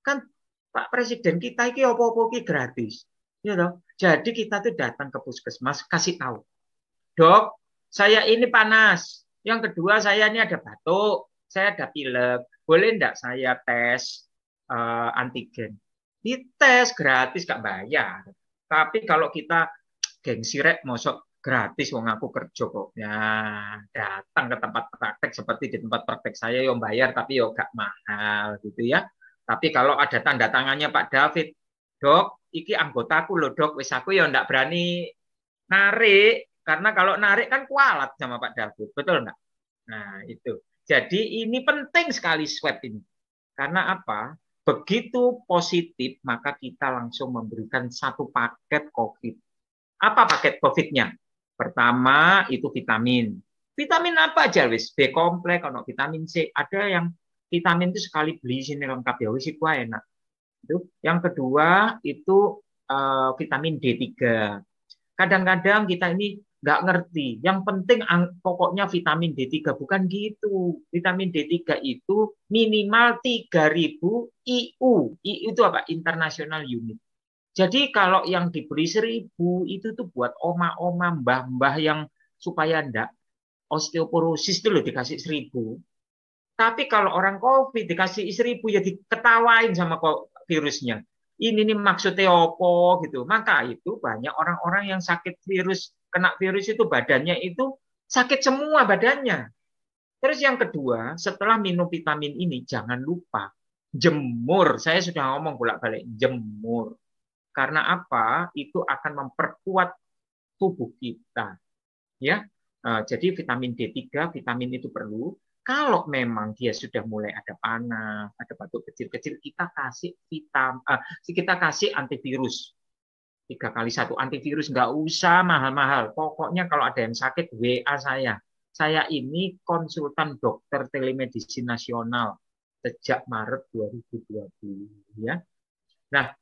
Speaker 6: Kan Pak Presiden kita ini apa-apa gratis. Ya toh? Jadi kita tuh datang ke puskesmas kasih tahu. Dok, saya ini panas. Yang kedua saya ini ada batuk, saya ada pilek. Boleh enggak saya tes antigen? Dites gratis gak bayar. Tapi kalau kita gengsi rek mosok gratis wong aku kerja kok. Ya, datang ke tempat praktek seperti di tempat praktek saya yang bayar tapi yo gak mahal gitu ya. Tapi kalau ada tanda tangannya Pak David, Dok, iki anggotaku loh Dok, wis aku ya ndak berani narik, karena kalau narik kan kualat sama Pak David, betul nggak? Nah itu. Jadi ini penting sekali swab ini. Karena apa? Begitu positif, maka kita langsung memberikan satu paket COVID. Apa paket COVID-nya? Pertama itu vitamin. Vitamin apa aja wis? B kompleks, ono vitamin C. Ada yang vitamin itu sekali beli sini lengkap ya wis itu enak. Itu. Yang kedua itu vitamin D3. Kadang-kadang kita ini nggak ngerti. Yang penting pokoknya vitamin D3 bukan gitu. Vitamin D3 itu minimal 3000 IU. IU itu apa? International Unit. Jadi kalau yang diberi 1000 itu tuh buat oma-oma, mbah-mbah yang supaya ndak osteoporosis itu loh dikasih 1000. Tapi kalau orang COVID dikasih 1000 ya diketawain sama virusnya. Ini nih maksudnya apa gitu. Maka itu banyak orang-orang yang sakit virus, kena virus itu badannya itu sakit semua badannya. Terus yang kedua, setelah minum vitamin ini jangan lupa jemur. Saya sudah ngomong bolak-balik jemur. Karena apa? Itu akan memperkuat tubuh kita. Ya. Jadi vitamin D3, vitamin itu perlu. Kalau memang dia sudah mulai ada panas, ada batuk kecil-kecil, kita kasih kita kasih antivirus. 3x1 antivirus, nggak usah mahal-mahal. Pokoknya kalau ada yang sakit, WA saya. Saya ini konsultan dokter telemedicine nasional sejak Maret 2020. Ya. Nah,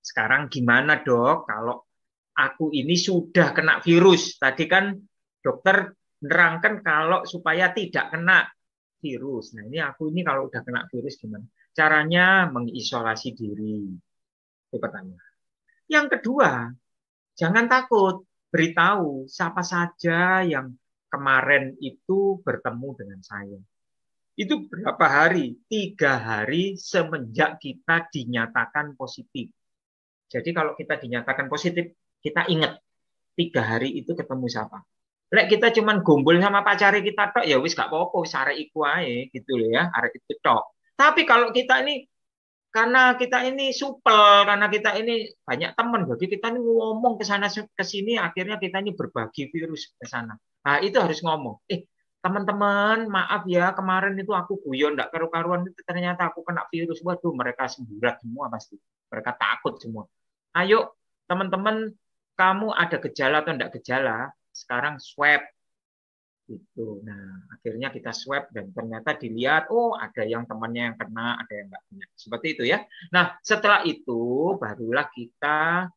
Speaker 6: sekarang gimana dok kalau aku ini sudah kena virus? Tadi kan dokter nerangkan kalau supaya tidak kena virus. Nah ini aku ini kalau udah kena virus gimana? Caranya mengisolasi diri. Itu pertama. Yang kedua, jangan takut. Beritahu siapa saja yang kemarin itu bertemu dengan saya. Itu berapa hari? 3 hari semenjak kita dinyatakan positif. Jadi kalau kita dinyatakan positif, kita ingat 3 hari itu ketemu siapa. Lek kita cuman gombol sama pacare kita tok ya wis gak apa-apa wis arek iku ae gitu loh ya, arek itu tok. Tapi kalau kita ini karena kita ini supel, karena kita ini banyak teman, jadi kita ini ngomong ke sana ke sini akhirnya kita ini berbagi virus ke sana. Nah, itu harus ngomong. Teman-teman, maaf ya kemarin itu aku guyon ndak karu-karuan itu ternyata aku kena virus. Waduh, mereka semburat semua pasti. Mereka takut semua. Ayo, teman-teman, kamu ada gejala atau enggak gejala? Sekarang swab gitu. Nah, akhirnya kita swab dan ternyata dilihat, oh ada yang temannya yang kena, ada yang enggak kena. Seperti itu ya. Nah, setelah itu barulah kita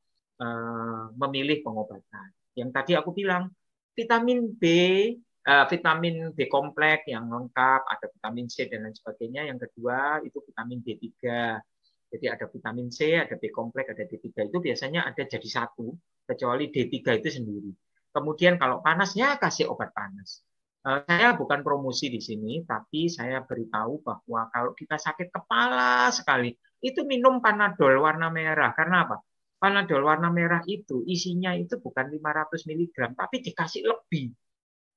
Speaker 6: memilih pengobatan. Yang tadi aku bilang, vitamin B kompleks yang lengkap, ada vitamin C dan lain sebagainya. Yang kedua itu vitamin D3. Jadi ada vitamin C, ada B kompleks, ada D3. Itu biasanya ada jadi satu, kecuali D3 itu sendiri. Kemudian kalau panasnya kasih obat panas. Saya bukan promosi di sini, tapi saya beritahu bahwa kalau kita sakit kepala sekali, itu minum Panadol warna merah. Karena apa? Panadol warna merah itu isinya itu bukan 500 mg, tapi dikasih lebih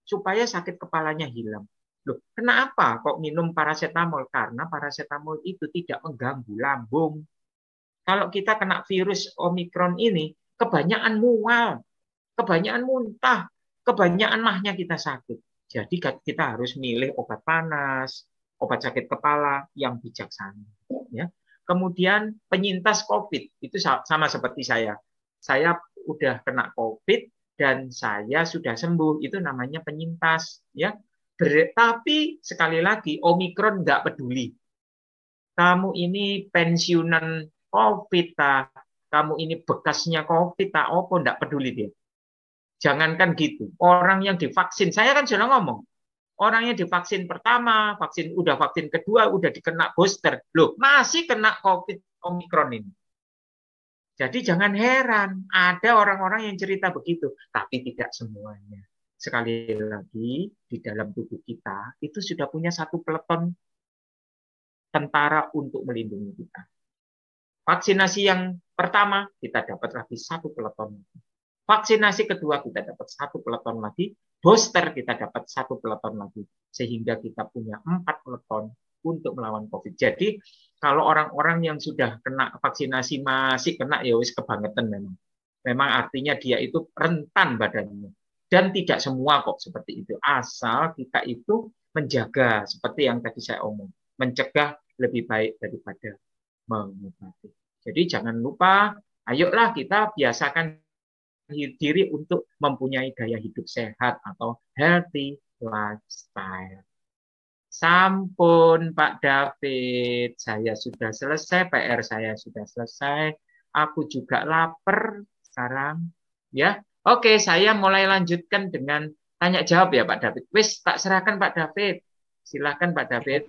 Speaker 6: supaya sakit kepalanya hilang. Loh, kenapa kok minum paracetamol? Karena paracetamol itu tidak mengganggu lambung. Kalau kita kena virus Omikron ini, kebanyakan mual, kebanyakan muntah, kebanyakan mahnya kita sakit. Jadi kita harus milih obat panas, obat sakit kepala yang bijaksana. Ya. Kemudian penyintas COVID, itu sama seperti saya. Saya udah kena COVID dan saya sudah sembuh, itu namanya penyintas. Ya. Tapi sekali lagi, Omikron nggak peduli. Kamu ini pensiunan COVID, kamu ini bekasnya COVID, apa nggak peduli dia. Jangankan gitu, orang yang divaksin, saya kan sudah ngomong, orang yang divaksin pertama, udah vaksin kedua, udah dikena booster, loh masih kena COVID Omikron ini. Jadi jangan heran, ada orang-orang yang cerita begitu, tapi tidak semuanya. Sekali lagi, di dalam tubuh kita, itu sudah punya satu peleton tentara untuk melindungi kita. Vaksinasi yang pertama, kita dapat lagi satu peleton. Vaksinasi kedua kita dapat satu peleton lagi, booster kita dapat satu peleton lagi, sehingga kita punya 4 peleton untuk melawan COVID. Jadi Kalau orang-orang yang sudah kena vaksinasi masih kena, ya wis kebangetan memang. Memang artinya dia itu rentan badannya. Dan tidak semua kok seperti itu. Asal kita itu menjaga, seperti yang tadi saya omong. Mencegah lebih baik daripada mengobati. Jadi jangan lupa, ayolah kita biasakan diri untuk mempunyai gaya hidup sehat atau healthy lifestyle. Sampun Pak David, saya sudah selesai, PR saya sudah selesai. Aku juga lapar sekarang. Ya, oke, saya mulai lanjutkan dengan tanya jawab ya Pak David. Wis, tak serahkan Pak David. Silakan Pak David.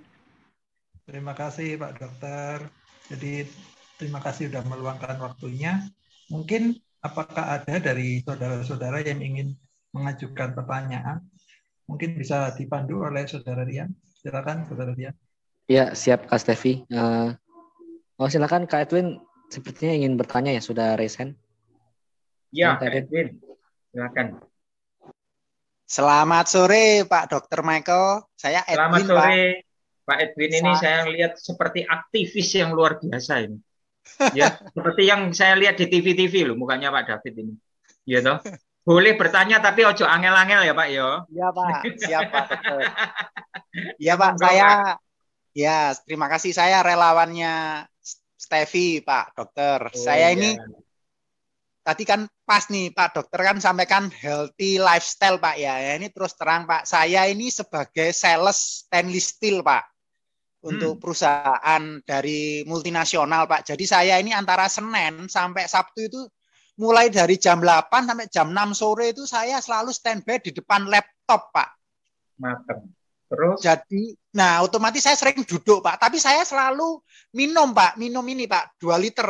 Speaker 7: Terima kasih Pak Dokter. Jadi terima kasih sudah meluangkan waktunya. Mungkin apakah ada dari saudara-saudara yang ingin mengajukan pertanyaan? Mungkin bisa dipandu oleh Saudara Rian. Silakan Saudara Rian.
Speaker 5: Ya, siap Kak Stevi. Silakan Kak Edwin. Sepertinya ingin bertanya ya, sudah raise hand.
Speaker 6: Ya, Kak Edwin. Silakan.
Speaker 8: Selamat sore Pak Dr. Michael. Saya Edwin.
Speaker 6: Selamat sore Pak Edwin. Ini saya lihat seperti aktivis yang luar biasa ini. Ya, seperti yang saya lihat di TV-TV loh mukanya Pak David ini. Ya toh? Boleh bertanya tapi ojo angel-angel ya Pak yo.
Speaker 8: Iya Pak, siap Pak. Iya Pak, saya ya terima kasih, saya relawannya Stevi Pak Dokter. Saya ini tadi kan pas nih Pak Dokter kan sampaikan healthy lifestyle Pak ya. Ini terus terang Pak, saya ini sebagai sales stainless steel Pak untuk perusahaan dari multinasional Pak. Jadi saya ini antara Senin sampai Sabtu itu mulai dari jam 8 sampai jam 6 sore itu saya selalu standby di depan laptop Pak.
Speaker 6: Mateng. Terus?
Speaker 8: Jadi, nah otomatis saya sering duduk Pak. Tapi saya selalu minum Pak. Minum ini Pak, 2 liter.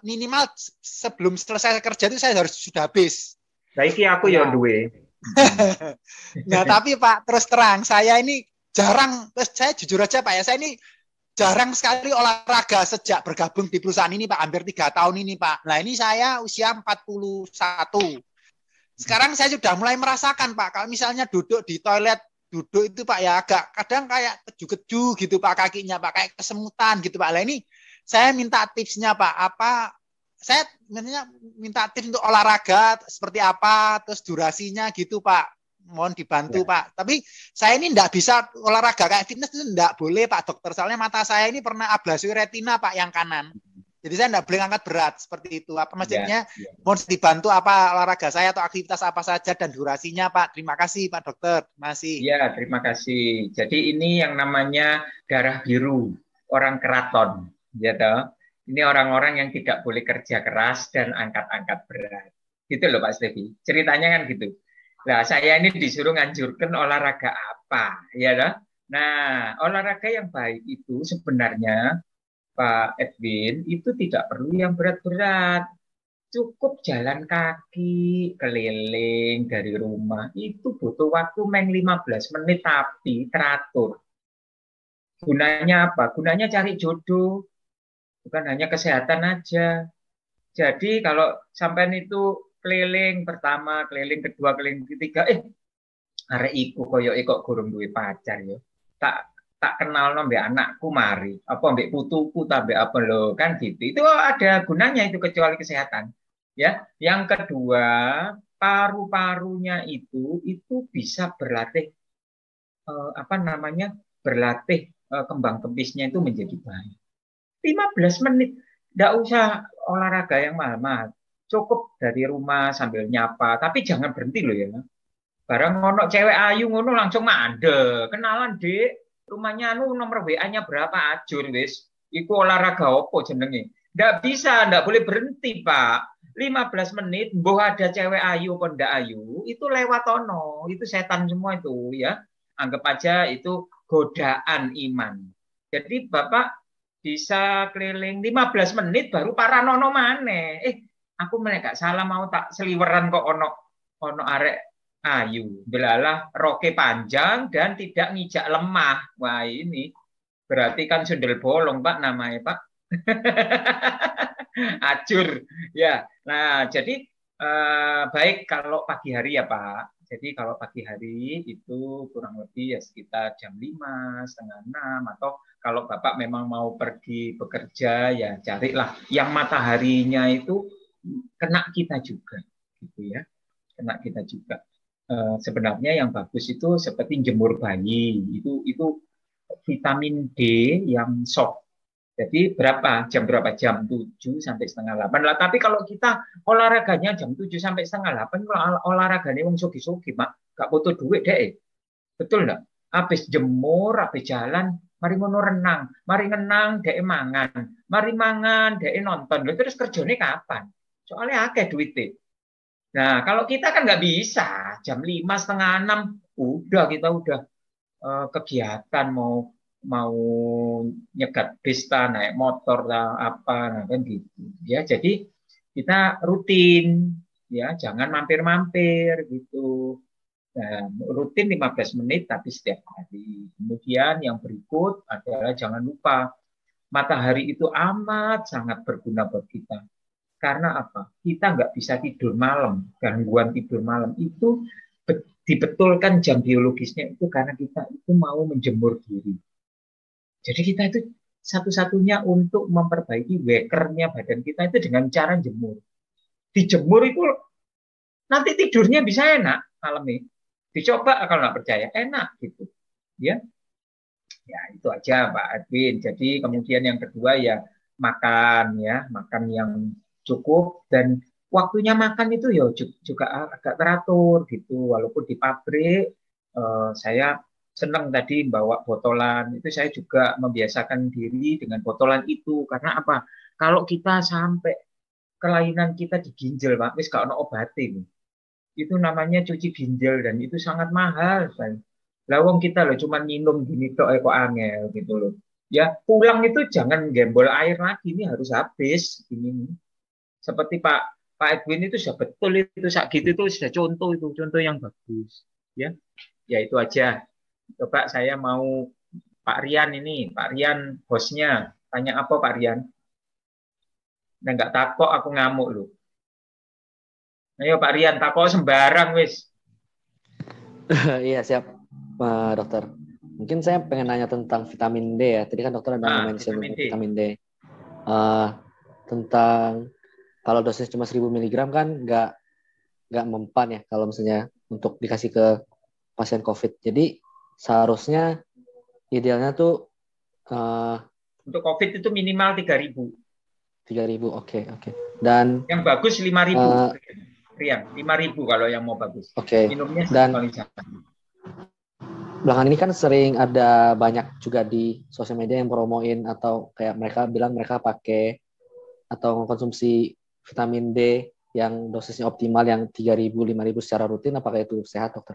Speaker 8: Minimal sebelum selesai kerja itu saya harus sudah habis.
Speaker 6: Saiki aku ya duwe.
Speaker 8: Nah tapi Pak, terus terang, saya ini jarang, saya jujur aja Pak ya, saya ini jarang sekali olahraga sejak bergabung di perusahaan ini Pak, hampir 3 tahun ini Pak. Nah ini saya usia 41. Sekarang saya sudah mulai merasakan Pak, kalau misalnya duduk di toilet, duduk itu Pak ya agak kadang kayak keju-keju gitu Pak kakinya Pak, kayak kesemutan gitu Pak. Nah ini saya minta tipsnya Pak, saya minta tips untuk olahraga seperti apa, terus durasinya gitu Pak. Mohon dibantu Pak. Tapi saya ini enggak bisa olahraga kayak fitness itu enggak boleh Pak Dokter. Soalnya mata saya ini pernah ablasi retina Pak yang kanan. Jadi saya enggak boleh angkat berat seperti itu. Apa maksudnya? Mohon dibantu apa olahraga saya atau aktivitas apa saja dan durasinya Pak. Terima kasih Pak Dokter. Terima kasih.
Speaker 6: Ya, terima kasih. Jadi ini yang namanya darah biru, orang keraton, ya toh. Ini orang-orang yang tidak boleh kerja keras dan angkat-angkat berat. Gitu loh Pak Stevi. Ceritanya kan gitu. Nah, saya ini disuruh nganjurkan olahraga apa, ya loh. Nah, olahraga yang baik itu sebenarnya Pak Edwin itu tidak perlu yang berat-berat. Cukup jalan kaki, keliling dari rumah. Itu butuh waktu 15 menit tapi teratur. Gunanya apa? Gunanya cari jodoh. Bukan hanya kesehatan aja. Jadi kalau sampean itu keliling pertama, keliling kedua, keliling ketiga, arek iku koyo kok gurung duwe pacar yo. Tak kenal mbek anakku mari, apa mbek putuku ta mbek apa lo kan gitu. Itu ada gunanya itu kecuali kesehatan. Ya, yang kedua, paru-parunya itu bisa berlatih berlatih kembang kempisnya itu menjadi baik. 15 menit, enggak usah olahraga yang mahal-mahal. Cukup dari rumah sambil nyapa, tapi jangan berhenti loh ya. Barang ngono cewek ayu ngono langsung mandek. Kenalan Dek, rumahnya nomor WA-nya berapa ajur wis. Iku olahraga opo jenenge. Nggak bisa, nggak boleh berhenti Pak. 15 menit, mbuh ada cewek ayu apa ndak ayu, itu lewat ono. Itu setan semua itu ya. Anggap aja itu godaan iman. Jadi Bapak bisa keliling 15 menit baru paranono maneh. Aku mereka salah mau tak seliweran kok ono arek ayu. Belalah roke panjang dan tidak ngijak lemah. Wah ini berarti kan sundel bolong Pak namanya Pak. Acur ya. Nah jadi baik kalau pagi hari ya Pak. Jadi kalau pagi hari itu kurang lebih ya sekitar jam 5, setengah 6, atau kalau Bapak memang mau pergi bekerja ya carilah yang mataharinya itu kena kita juga, gitu ya, kena kita juga. Sebenarnya yang bagus itu seperti jemur bayi, itu vitamin D yang soft. Jadi berapa jam 7 sampai setengah 8 lah. Tapi kalau kita olahraganya jam 7 sampai setengah 8, kalau olahraganya wong sogi-sogi, Mak, gak butuh duit deh. Betul enggak? Habis jemur, habis jalan, mari ngono renang, mari ngenang dek mangan, mari mangan dek nonton. Lalu terus kerjanya kapan? Soalnya akeh duitnya. Nah, kalau kita kan nggak bisa, jam 5, setengah 6, udah kita udah kegiatan mau nyegat bis, naik motor lah apa, nah, kan gitu ya. Jadi kita rutin ya, jangan mampir-mampir gitu. Nah, rutin 15 menit tapi setiap hari. Kemudian yang berikut adalah jangan lupa matahari itu amat sangat berguna buat kita. Karena apa? Kita nggak bisa tidur malam, gangguan tidur malam itu dibetulkan jam biologisnya itu karena kita itu mau menjemur diri. Jadi kita itu satu-satunya untuk memperbaiki wakernya badan kita itu dengan cara jemur. Dijemur itu nanti tidurnya bisa enak malamnya. Dicoba kalau nggak percaya, enak gitu. Ya, ya itu aja Pak Edwin. Jadi kemudian yang kedua ya makan yang cukup, dan waktunya makan itu ya juga agak teratur gitu. Walaupun di pabrik saya senang tadi bawa botolan, itu saya juga membiasakan diri dengan botolan itu. Karena apa? Kalau kita sampai kelainan kita di ginjal, Pak, wis gak ono obatin. Itu namanya cuci ginjal dan itu sangat mahal. Lah wong kita loh cuma minum gini tok kok angel gitu loh. Ya, pulang itu jangan gembol air lagi, ini harus habis ini. Seperti Pak Edwin itu sudah betul itu saat gitu itu sudah contoh yang bagus. Ya. Ya itu aja. Coba saya mau Pak Rian ini, Pak Rian hostnya, tanya apa Pak Rian? Nah, nggak takut aku ngamuk loh. Ayo Pak Rian, takut sembarang wis.
Speaker 5: Iya siap, Pak Dokter. Mungkin saya pengen nanya tentang vitamin D ya. Tadi kan dokter ada mention vitamin D. Tentang kalau dosisnya cuma 1000 mg kan nggak mempan ya kalau misalnya untuk dikasih ke pasien COVID. Jadi seharusnya idealnya tuh
Speaker 6: untuk COVID itu minimal 3.000.
Speaker 5: 3.000, oke. Dan
Speaker 6: yang bagus 5.000. Rian, 5.000 kalau yang mau bagus.
Speaker 5: Oke.
Speaker 6: Minumnya
Speaker 5: dan
Speaker 6: sekali saja.
Speaker 5: Belakangan ini kan sering ada banyak juga di sosial media yang promoin atau kayak mereka bilang mereka pakai atau mengkonsumsi vitamin D yang dosisnya optimal yang 3.000, 5.000 secara rutin. Apakah itu sehat, dokter?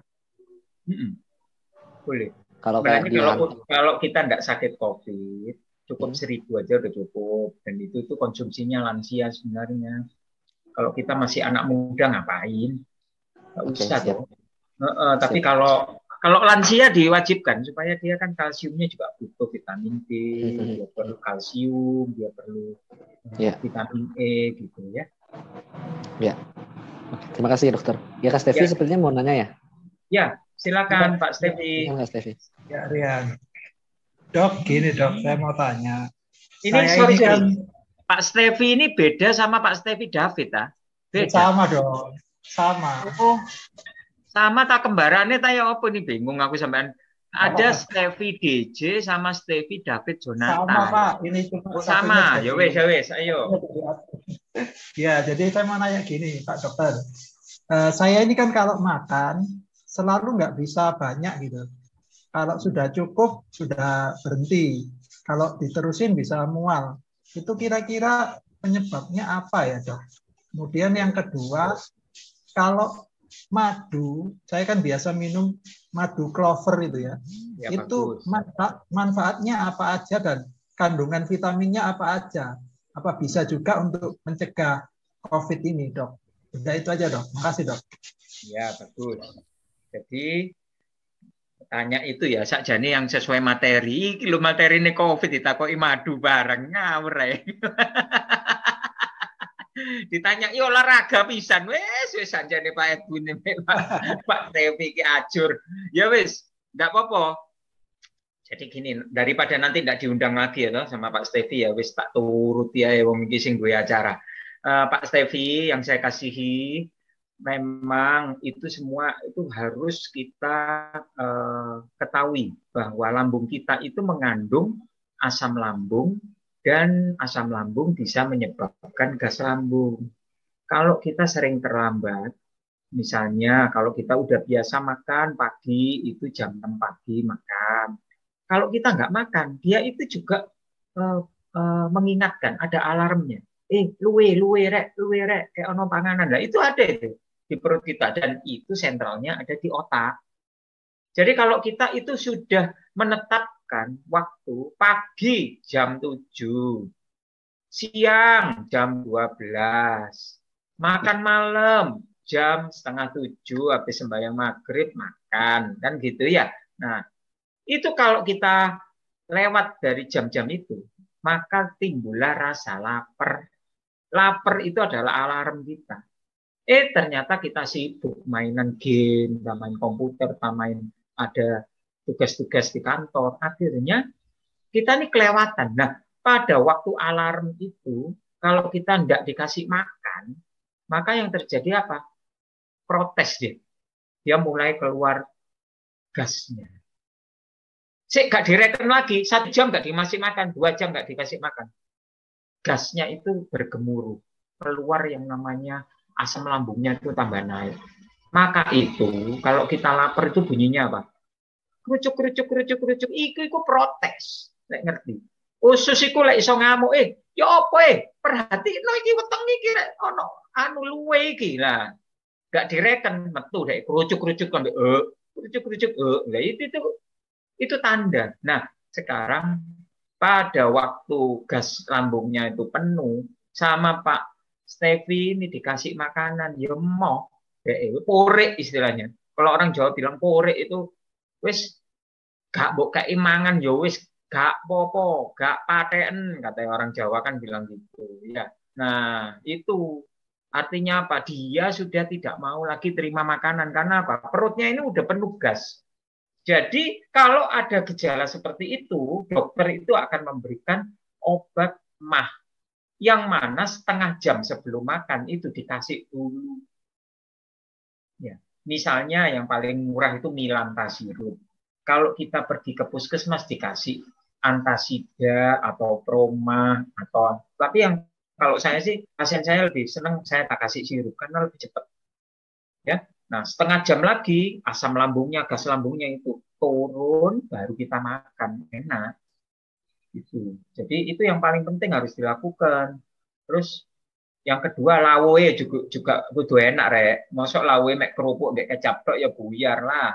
Speaker 6: Boleh.
Speaker 5: Kalau
Speaker 6: kita tidak sakit COVID, cukup 1.000 aja udah cukup. Dan itu konsumsinya lansia sebenarnya. Kalau kita masih anak muda ngapain? Nggak usah dong. Tapi kalau lansia diwajibkan supaya dia kan kalsiumnya juga butuh vitamin D, dia perlu kalsium, dia perlu vitamin E gitu ya.
Speaker 5: Ya. Terima kasih dokter. Ya Kak Stevi sepertinya mau nanya ya?
Speaker 6: Ya, silakan Pak Stevi.
Speaker 5: Kak Stevi.
Speaker 7: Ya Rian. Dok, gini dok, saya mau tanya.
Speaker 6: Ini sorry. Pak Stevi ini beda sama Pak Stevi David, beda.
Speaker 7: Sama dong, sama.
Speaker 6: Oh, sama tak kembarannya, tanya apa nih, bingung aku sampean. Ada Stevi DJ sama Stevi David Jonathan.
Speaker 7: Sama Pak, ini cuma
Speaker 6: sama. Ya wes, ayo.
Speaker 7: Ya, jadi saya mau nanya gini, Pak Dokter. Saya ini kan kalau makan selalu nggak bisa banyak gitu. Kalau sudah cukup, sudah berhenti. Kalau diterusin bisa mual. Itu kira-kira penyebabnya apa ya dok? Kemudian yang kedua, kalau madu, saya kan biasa minum madu clover itu ya. Itu manfaatnya apa aja dan kandungan vitaminnya apa aja? Apa bisa juga untuk mencegah COVID ini dok? Udah itu aja dok. Makasih dok.
Speaker 6: Ya bagus. Jadi tanya itu ya sakjane yang sesuai materi. Iki lho materi ini COVID ditakoki madu bareng ngawur. Ditanya olahraga pisan wis anjane Pak Edwin Pak Tevi ki ajur. Ya wis, enggak apa-apa. Jadi gini, daripada nanti tidak diundang lagi ya sama Pak Stevi ya wis tak turuti ya wong iki sing duwe acara. Pak Stevi yang saya kasihi, memang itu semua itu harus kita ketahui bahwa lambung kita itu mengandung asam lambung dan asam lambung bisa menyebabkan gas lambung. Kalau kita sering terlambat, misalnya kalau kita udah biasa makan pagi itu jam 6 pagi makan. Kalau kita nggak makan, dia itu juga mengingatkan, ada alarmnya. Luwe rek, kayak ono panganan. Lah itu ada itu di perut kita dan itu sentralnya ada di otak. Jadi kalau kita itu sudah menetapkan waktu pagi jam 7, siang jam 12, makan malam jam setengah 7 habis sembahyang maghrib makan, kan gitu ya. Nah, itu kalau kita lewat dari jam-jam itu, maka timbullah rasa lapar. Lapar itu adalah alarm kita. Ternyata kita sibuk mainan game, main komputer, main ada tugas-tugas di kantor. Akhirnya kita ini kelewatan. Nah, pada waktu alarm itu, kalau kita tidak dikasih makan, maka yang terjadi apa? Protes dia. Dia mulai keluar gasnya. Gak direken lagi, 1 jam gak dikasih makan, 2 jam gak dikasih makan. Gasnya itu bergemuruh, keluar yang namanya asam lambungnya itu tambah naik. Maka itu, kalau kita lapar itu bunyinya apa? Kerucuk, iku protes. Lek ngerti. Usus iku lek iso ngamuk, ya apa perhatikno iki weteng iki rek ono anu luwe iki lah. Gak direken metu dek kerucuk sampai kerucuk. Lah itu tanda. Nah, sekarang pada waktu gas lambungnya itu penuh, sama Pak Stevi ini dikasih makanan, ya mau, porek istilahnya. Kalau orang Jawa bilang porek itu, wis gak mbok kei mangan, ya wis gak popo, gak paten, kata orang Jawa kan bilang gitu. Ya, nah itu artinya apa? Dia sudah tidak mau lagi terima makanan karena apa? Perutnya ini udah penuh gas. Jadi kalau ada gejala seperti itu, dokter itu akan memberikan obat MAH yang mana setengah jam sebelum makan itu dikasih dulu. Ya, misalnya yang paling murah itu Milantasirup. Kalau kita pergi ke puskesmas dikasih Antasida atau Proma atau tapi yang kalau saya sih pasien saya lebih senang saya tak kasih sirup karena lebih cepat. Ya. Nah, setengah jam lagi asam lambungnya, gas lambungnya itu turun, baru kita makan, enak. Gitu. Jadi itu yang paling penting harus dilakukan. Terus yang kedua lawoe juga kudu enak rek. Mosok lawoe mek kerupuk mek kecap tok ya buyar lah.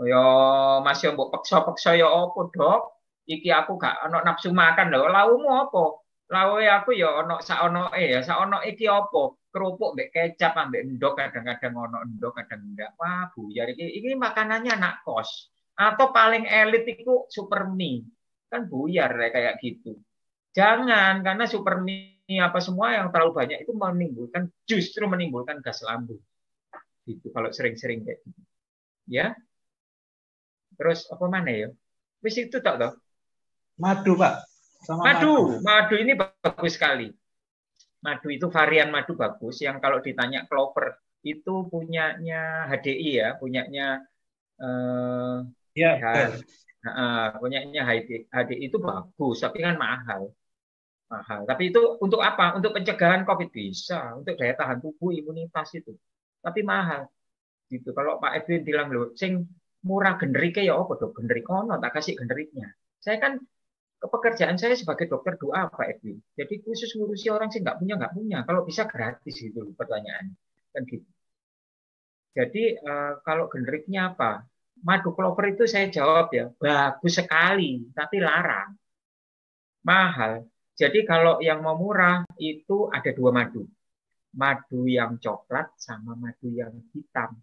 Speaker 6: Ya masih mbok peksa-peksa ya opo, Dok? Iki aku gak ono nafsu makan lho. Lawumu apa? Lawoe aku ya ono saonoke ya. Saonoke iki apa? Kerupuk mbek kecap ambek endok kadang-kadang ono endok kadang enggak. Wah, buyar iki makanannya anak kos. Atau paling elit itu super mie. Kan buyar kayak gitu. Jangan karena super mie apa semua yang terlalu banyak itu justru menimbulkan gas lambung. Gitu kalau sering-sering kayak gitu. Ya. Terus apa mana ya? Wis itu tak toh?
Speaker 7: Madu, Pak. Sama
Speaker 6: madu ini bagus sekali. Madu itu varian madu bagus yang kalau ditanya Clover itu punyanya HDI ya, punyanya punyanya HDI itu bagus, tapi kan mahal. Tapi itu untuk apa? Untuk pencegahan COVID bisa, untuk daya tahan tubuh, imunitas itu. Tapi mahal. Gitu. Kalau Pak Edwin bilang loh, sing murah generiknya ya apa dok? Generik ono tak kasih generiknya. Saya kan pekerjaan saya sebagai dokter doa Pak Edwin. Jadi khusus ngurusi orang sih nggak punya. Kalau bisa gratis gitu pertanyaannya. Kan gitu. Jadi kalau generiknya apa? Madu Clover itu saya jawab ya, bagus sekali, tapi larang. Mahal. Jadi kalau yang mau murah itu ada 2 madu. Madu yang coklat sama madu yang hitam.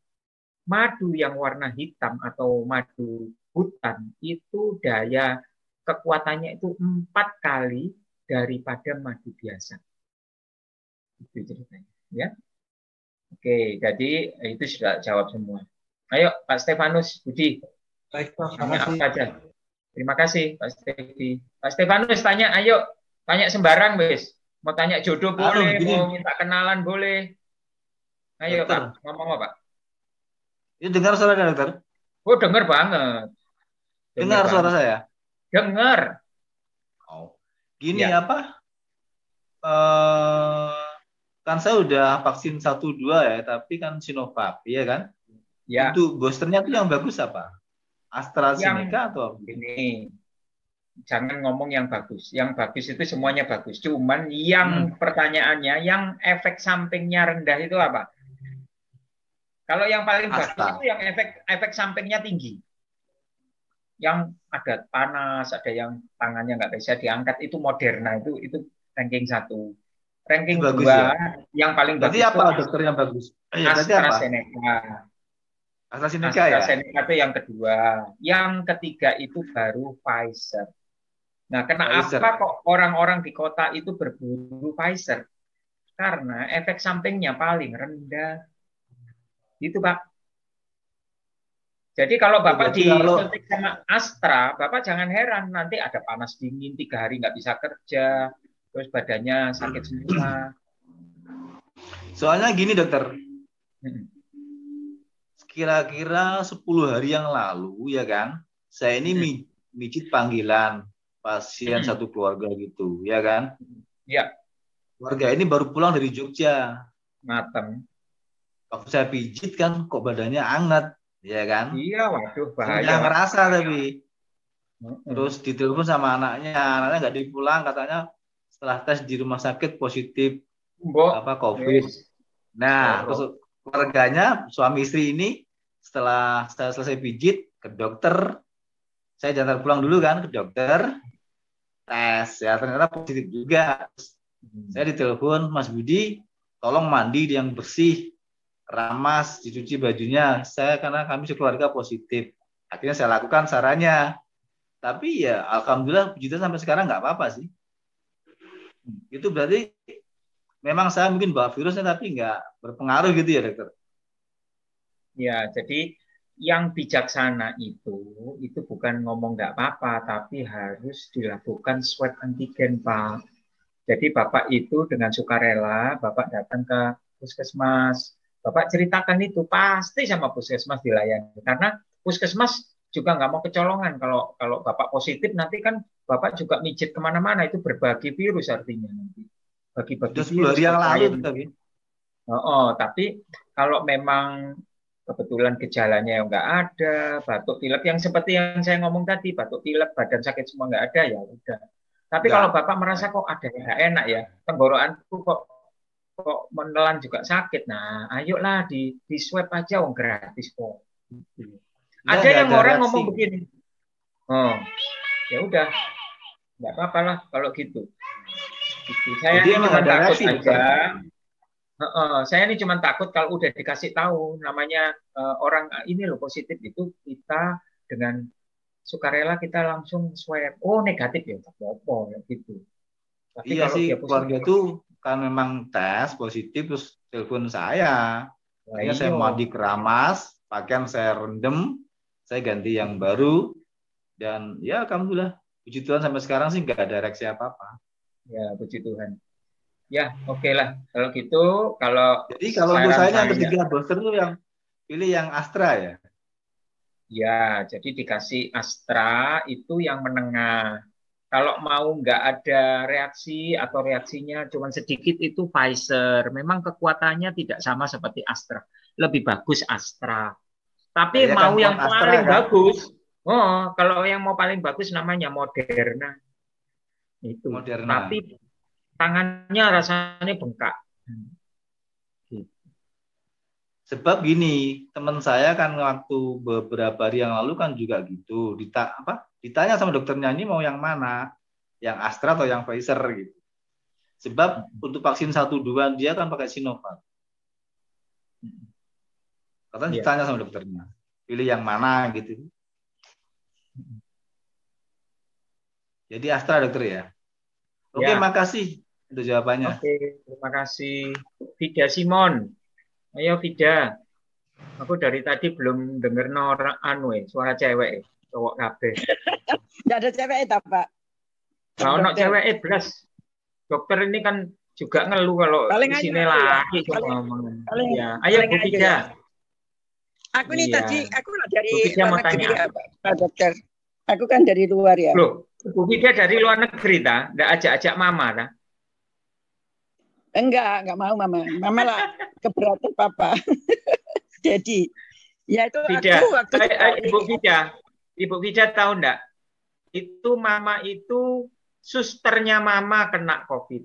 Speaker 6: Madu yang warna hitam atau madu hutan itu daya kekuatannya itu 4 kali daripada madu biasa. Itu ceritanya. Ya. Oke, jadi itu sudah jawab semua. Ayo, Pak Stefanus, Budi,
Speaker 7: Baik, Prof.
Speaker 6: tanya
Speaker 7: Makasih.
Speaker 6: apa aja. Terima kasih, Pak Stefi. Pak Stefanus tanya, ayo, tanya sembarang, wis. Mau tanya jodoh boleh,
Speaker 9: Gini,
Speaker 6: mau minta kenalan boleh. Ayo,
Speaker 9: dokter.
Speaker 6: Pak, ngomong apa, Pak?
Speaker 9: Ini dengar suara dokter?
Speaker 6: Oh, dengar banget.
Speaker 9: Dengar suara saya?
Speaker 6: Dengar.
Speaker 9: Oh. Gini apa? Kan saya udah vaksin 1-2 ya, tapi kan Sinovac, ya kan?
Speaker 6: Ya.
Speaker 9: Untuk boosternya itu yang bagus apa? AstraZeneca atau
Speaker 6: ini? Jangan ngomong yang bagus. Yang bagus itu semuanya bagus. Cuman yang pertanyaannya, yang efek sampingnya rendah itu apa? Kalau yang paling bagus itu yang efek sampingnya tinggi. Yang ada panas, ada yang tangannya nggak bisa diangkat, itu Moderna, itu ranking 1. Ranking 2
Speaker 9: ya?
Speaker 6: yang paling
Speaker 9: berarti
Speaker 6: bagus.
Speaker 9: Berarti apa dokter yang bagus?
Speaker 6: AstraZeneca.
Speaker 9: AstraZeneca
Speaker 6: itu yang kedua. Yang ketiga itu baru Pfizer. Nah, kenapa kok orang-orang di kota itu berburu Pfizer? Karena efek sampingnya paling rendah. Itu, Pak. Jadi kalau Bapak disuntik sama Astra, Bapak jangan heran nanti ada panas dingin 3 hari nggak bisa kerja, terus badannya sakit semua.
Speaker 9: Soalnya gini dokter, kira-kira 10 hari yang lalu ya kan, saya ini mijit panggilan pasien satu keluarga gitu, ya kan?
Speaker 6: Ya.
Speaker 9: Keluarga ini baru pulang dari Jogja.
Speaker 6: Mateng.
Speaker 9: Waktu saya pijit kan, kok badannya hangat. Ya kan?
Speaker 6: Iya, waduh bahaya.
Speaker 9: Saya ngerasa tapi. Terus ditelepon sama anaknya nggak dipulang, katanya setelah tes di rumah sakit positif COVID. Nah, terus keluarganya suami istri ini setelah saya selesai pijit ke dokter, saya jangan pulang dulu kan ke dokter, tes ya ternyata positif juga. Saya ditelepon, Mas Budi, tolong mandi yang bersih. Ramas, dicuci bajunya. Karena kami sekeluarga positif. Akhirnya saya lakukan sarannya. Tapi ya alhamdulillah puji Tuhan sampai sekarang nggak apa-apa sih. Itu berarti memang saya mungkin bawa virusnya tapi nggak berpengaruh gitu ya dokter.
Speaker 6: Ya, jadi yang bijaksana itu bukan ngomong nggak apa-apa, tapi harus dilakukan swab antigen, Pak. Jadi Bapak itu dengan sukarela, Bapak datang ke puskesmas, Bapak ceritakan itu, pasti sama puskesmas dilayani. Karena puskesmas juga nggak mau kecolongan. Kalau Bapak positif, nanti kan Bapak juga mijit kemana-mana. Itu berbagi virus artinya nanti. Bagi-bagi virus.
Speaker 9: 10 hari yang lalu tapi.
Speaker 6: Tapi kalau memang kebetulan gejalanya yang nggak ada, batuk pilek yang seperti yang saya ngomong tadi, batuk pilek, badan sakit semua nggak ada, ya udah. Tapi kalau Bapak merasa kok ada yang nggak enak ya, tenggorokanku kok menelan juga sakit. Nah, ayolah di swab aja, gratis kok. Ada yang orang ngomong begini. Ya udah, nggak apa-apa lah kalau gitu. Saya ini cuma takut aja. Saya ini cuma takut kalau udah dikasih tahu namanya orang ini loh positif itu, kita dengan sukarela kita langsung swab. Oh, negatif ya, apa-apa gitu. Tapi
Speaker 9: iya
Speaker 6: kalau
Speaker 9: sih,
Speaker 6: dia
Speaker 9: keluarga itu kan memang tes positif terus telepon saya. Akhirnya saya mandi keramas, pakaian saya rendem, saya ganti yang baru, dan ya alhamdulillah puji Tuhan sampai sekarang sih nggak ada reaksi apa-apa.
Speaker 6: Ya puji Tuhan. Ya oke lah kalau gitu.
Speaker 9: Jadi kalau untuk saya yang ketiga booster itu yang pilih yang Astra ya.
Speaker 6: Ya, jadi dikasih Astra itu yang menengah. Kalau mau nggak ada reaksi atau reaksinya cuma sedikit itu Pfizer. Memang kekuatannya tidak sama seperti Astra. Lebih bagus Astra. Tapi mau kan yang paling bagus. Kalau yang mau paling bagus namanya Moderna. Itu.
Speaker 9: Moderna.
Speaker 6: Tapi tangannya rasanya bengkak.
Speaker 9: Sebab gini, teman saya kan waktu beberapa hari yang lalu kan juga gitu, ditanya sama dokternya ini mau yang mana, yang Astra atau yang Pfizer gitu. Sebab untuk vaksin 1-2 dia kan pakai Sinovac. Katanya ditanya sama dokternya, pilih yang mana gitu. Jadi Astra dokter ya. Oke, makasih Itu jawabannya.
Speaker 6: Oke, terima kasih. Vida Simon. Ayo Vida. Aku dari tadi belum denger suara cewek, cowok kabeh.
Speaker 10: Nggak ada cewek itu, Pak.
Speaker 6: Nah, ono cewek belas. Dokter ini kan juga ngeluh kalau di sini laki ngomong. Ya. Ayo Bu Vida.
Speaker 10: Ya. Aku nih tadi, aku dari luar negeri ya, Pak Dokter. Aku kan dari luar ya.
Speaker 6: Loh, Bu Vida dari luar negeri ta? Nggak ajak-ajak Mama ta?
Speaker 10: Enggak mau Mama. Mama lah keberatan Papa. Jadi, ya itu
Speaker 6: Vida.
Speaker 10: aku waktu
Speaker 6: Ibu Vida tahu enggak? Itu Mama itu susternya Mama kena COVID.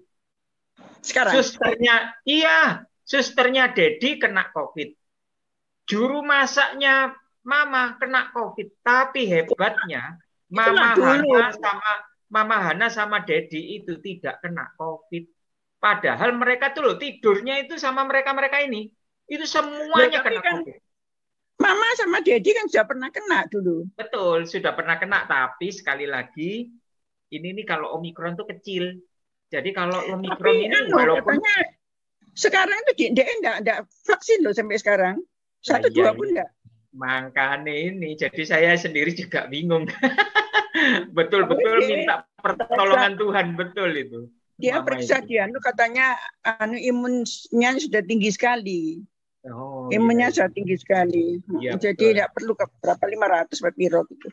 Speaker 10: Sekarang?
Speaker 6: Susternya Dedi kena COVID. Juru masaknya Mama kena COVID. Tapi hebatnya Mama Hana sama Dedi itu tidak kena COVID. Padahal mereka tuh loh tidurnya itu sama mereka ini. Itu semuanya kena COVID.
Speaker 10: Mama sama Dedi kan sudah pernah kena dulu.
Speaker 6: Betul, sudah pernah kena. Tapi sekali lagi, ini nih kalau Omikron tuh kecil. Jadi kalau Omikron ini walaupun...
Speaker 10: Sekarang itu dia enggak vaksin loh sampai sekarang. 1-2 pun enggak.
Speaker 6: Makanya ini, jadi saya sendiri juga bingung. Betul-betul minta pertolongan Tuhan, betul itu.
Speaker 10: Dia periksa dia, katanya imunnya sudah tinggi sekali. Imunnya sudah tinggi sekali. Ya, jadi tidak perlu ke berapa 500 piro gitu.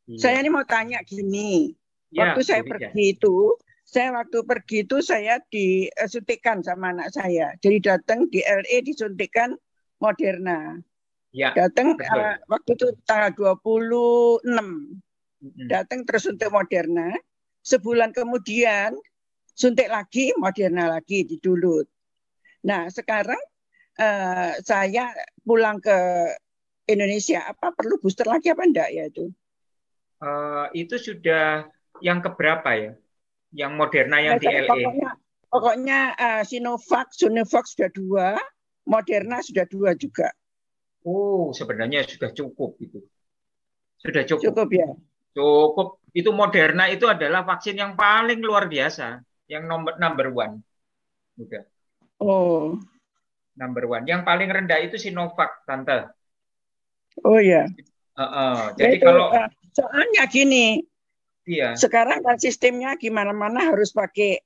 Speaker 10: Ya. Saya ini mau tanya gini. Ya, waktu saya pergi itu, saya disuntikkan sama anak saya. Jadi datang di LA disuntikkan Moderna. Ya, datang waktu itu tanggal 26. Datang terus suntik Moderna. Sebulan kemudian suntik lagi Moderna lagi di Duluth. Nah, sekarang saya pulang ke Indonesia, apa perlu booster lagi apa enggak ya itu?
Speaker 6: Itu sudah yang keberapa ya? Yang Moderna yang di LA?
Speaker 10: Pokoknya Sinovac sudah 2, Moderna sudah 2 juga.
Speaker 6: Oh, sebenarnya sudah cukup itu. Sudah cukup.
Speaker 10: Cukup ya?
Speaker 6: Cukup. Itu Moderna itu adalah vaksin yang paling luar biasa, yang number 1. Udah.
Speaker 10: Oh.
Speaker 6: Number 1. Yang paling rendah itu Sinovac, Tante.
Speaker 10: Oh ya.
Speaker 6: Jadi
Speaker 10: itu,
Speaker 6: kalau
Speaker 10: soalnya gini,
Speaker 6: iya.
Speaker 10: Sekarang kan sistemnya gimana-mana harus pakai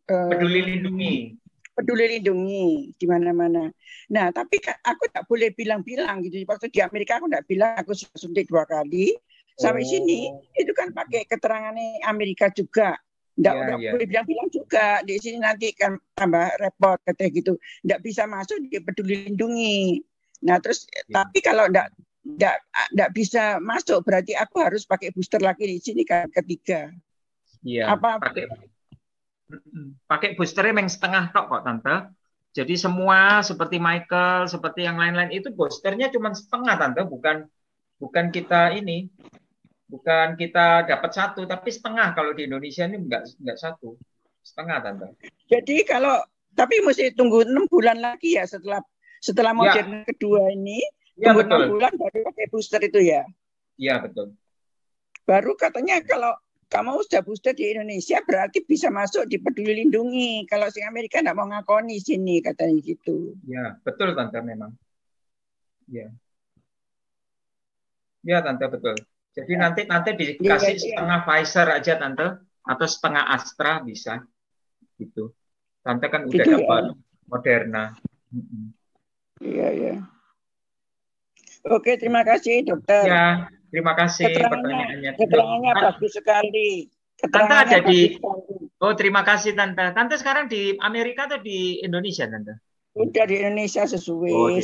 Speaker 6: peduli lindungi.
Speaker 10: Peduli lindungi di mana-mana. Nah, tapi aku tak boleh bilang-bilang gitu. Waktu di Amerika aku tak bilang aku sudah suntik 2 kali. Sampai sini itu kan pakai keterangannya Amerika juga. Nggak boleh bilang-bilang juga. Di sini nanti kan tambah repot katanya gitu. Nggak bisa masuk di peduli lindungi. Nah terus tapi kalau nggak bisa masuk berarti aku harus pakai booster lagi di sini kan ketiga.
Speaker 6: Iya. Pakai boosternya memang setengah tok kok Tante. Jadi semua seperti Michael, seperti yang lain-lain itu boosternya cuma setengah Tante, bukan kita ini. Bukan kita dapat 1, tapi setengah. Kalau di Indonesia ini enggak 1, setengah Tante.
Speaker 10: Jadi tapi mesti tunggu 6 bulan lagi ya setelah Moderna kedua ini.
Speaker 6: Ya,
Speaker 10: tunggu
Speaker 6: betul.
Speaker 10: 6 bulan baru pakai booster itu ya.
Speaker 6: Iya betul.
Speaker 10: Baru katanya kalau kamu sudah booster di Indonesia berarti bisa masuk di peduli lindungi. Kalau si Amerika enggak mau ngakoni sini katanya gitu.
Speaker 6: Ya betul Tante memang. Ya. Ya Tante betul. Jadi nanti dikasih setengah Pfizer aja Tante, atau setengah Astra bisa, gitu. Tante kan udah dapat Moderna.
Speaker 10: Iya. Oke, terima kasih dokter.
Speaker 6: Ya, terima kasih pertanyaannya.
Speaker 10: Keterangannya bagus sekali.
Speaker 6: Tante ada di. Oh, terima kasih Tante. Tante sekarang di Amerika atau di Indonesia Tante?
Speaker 10: Udah di Indonesia sesuai.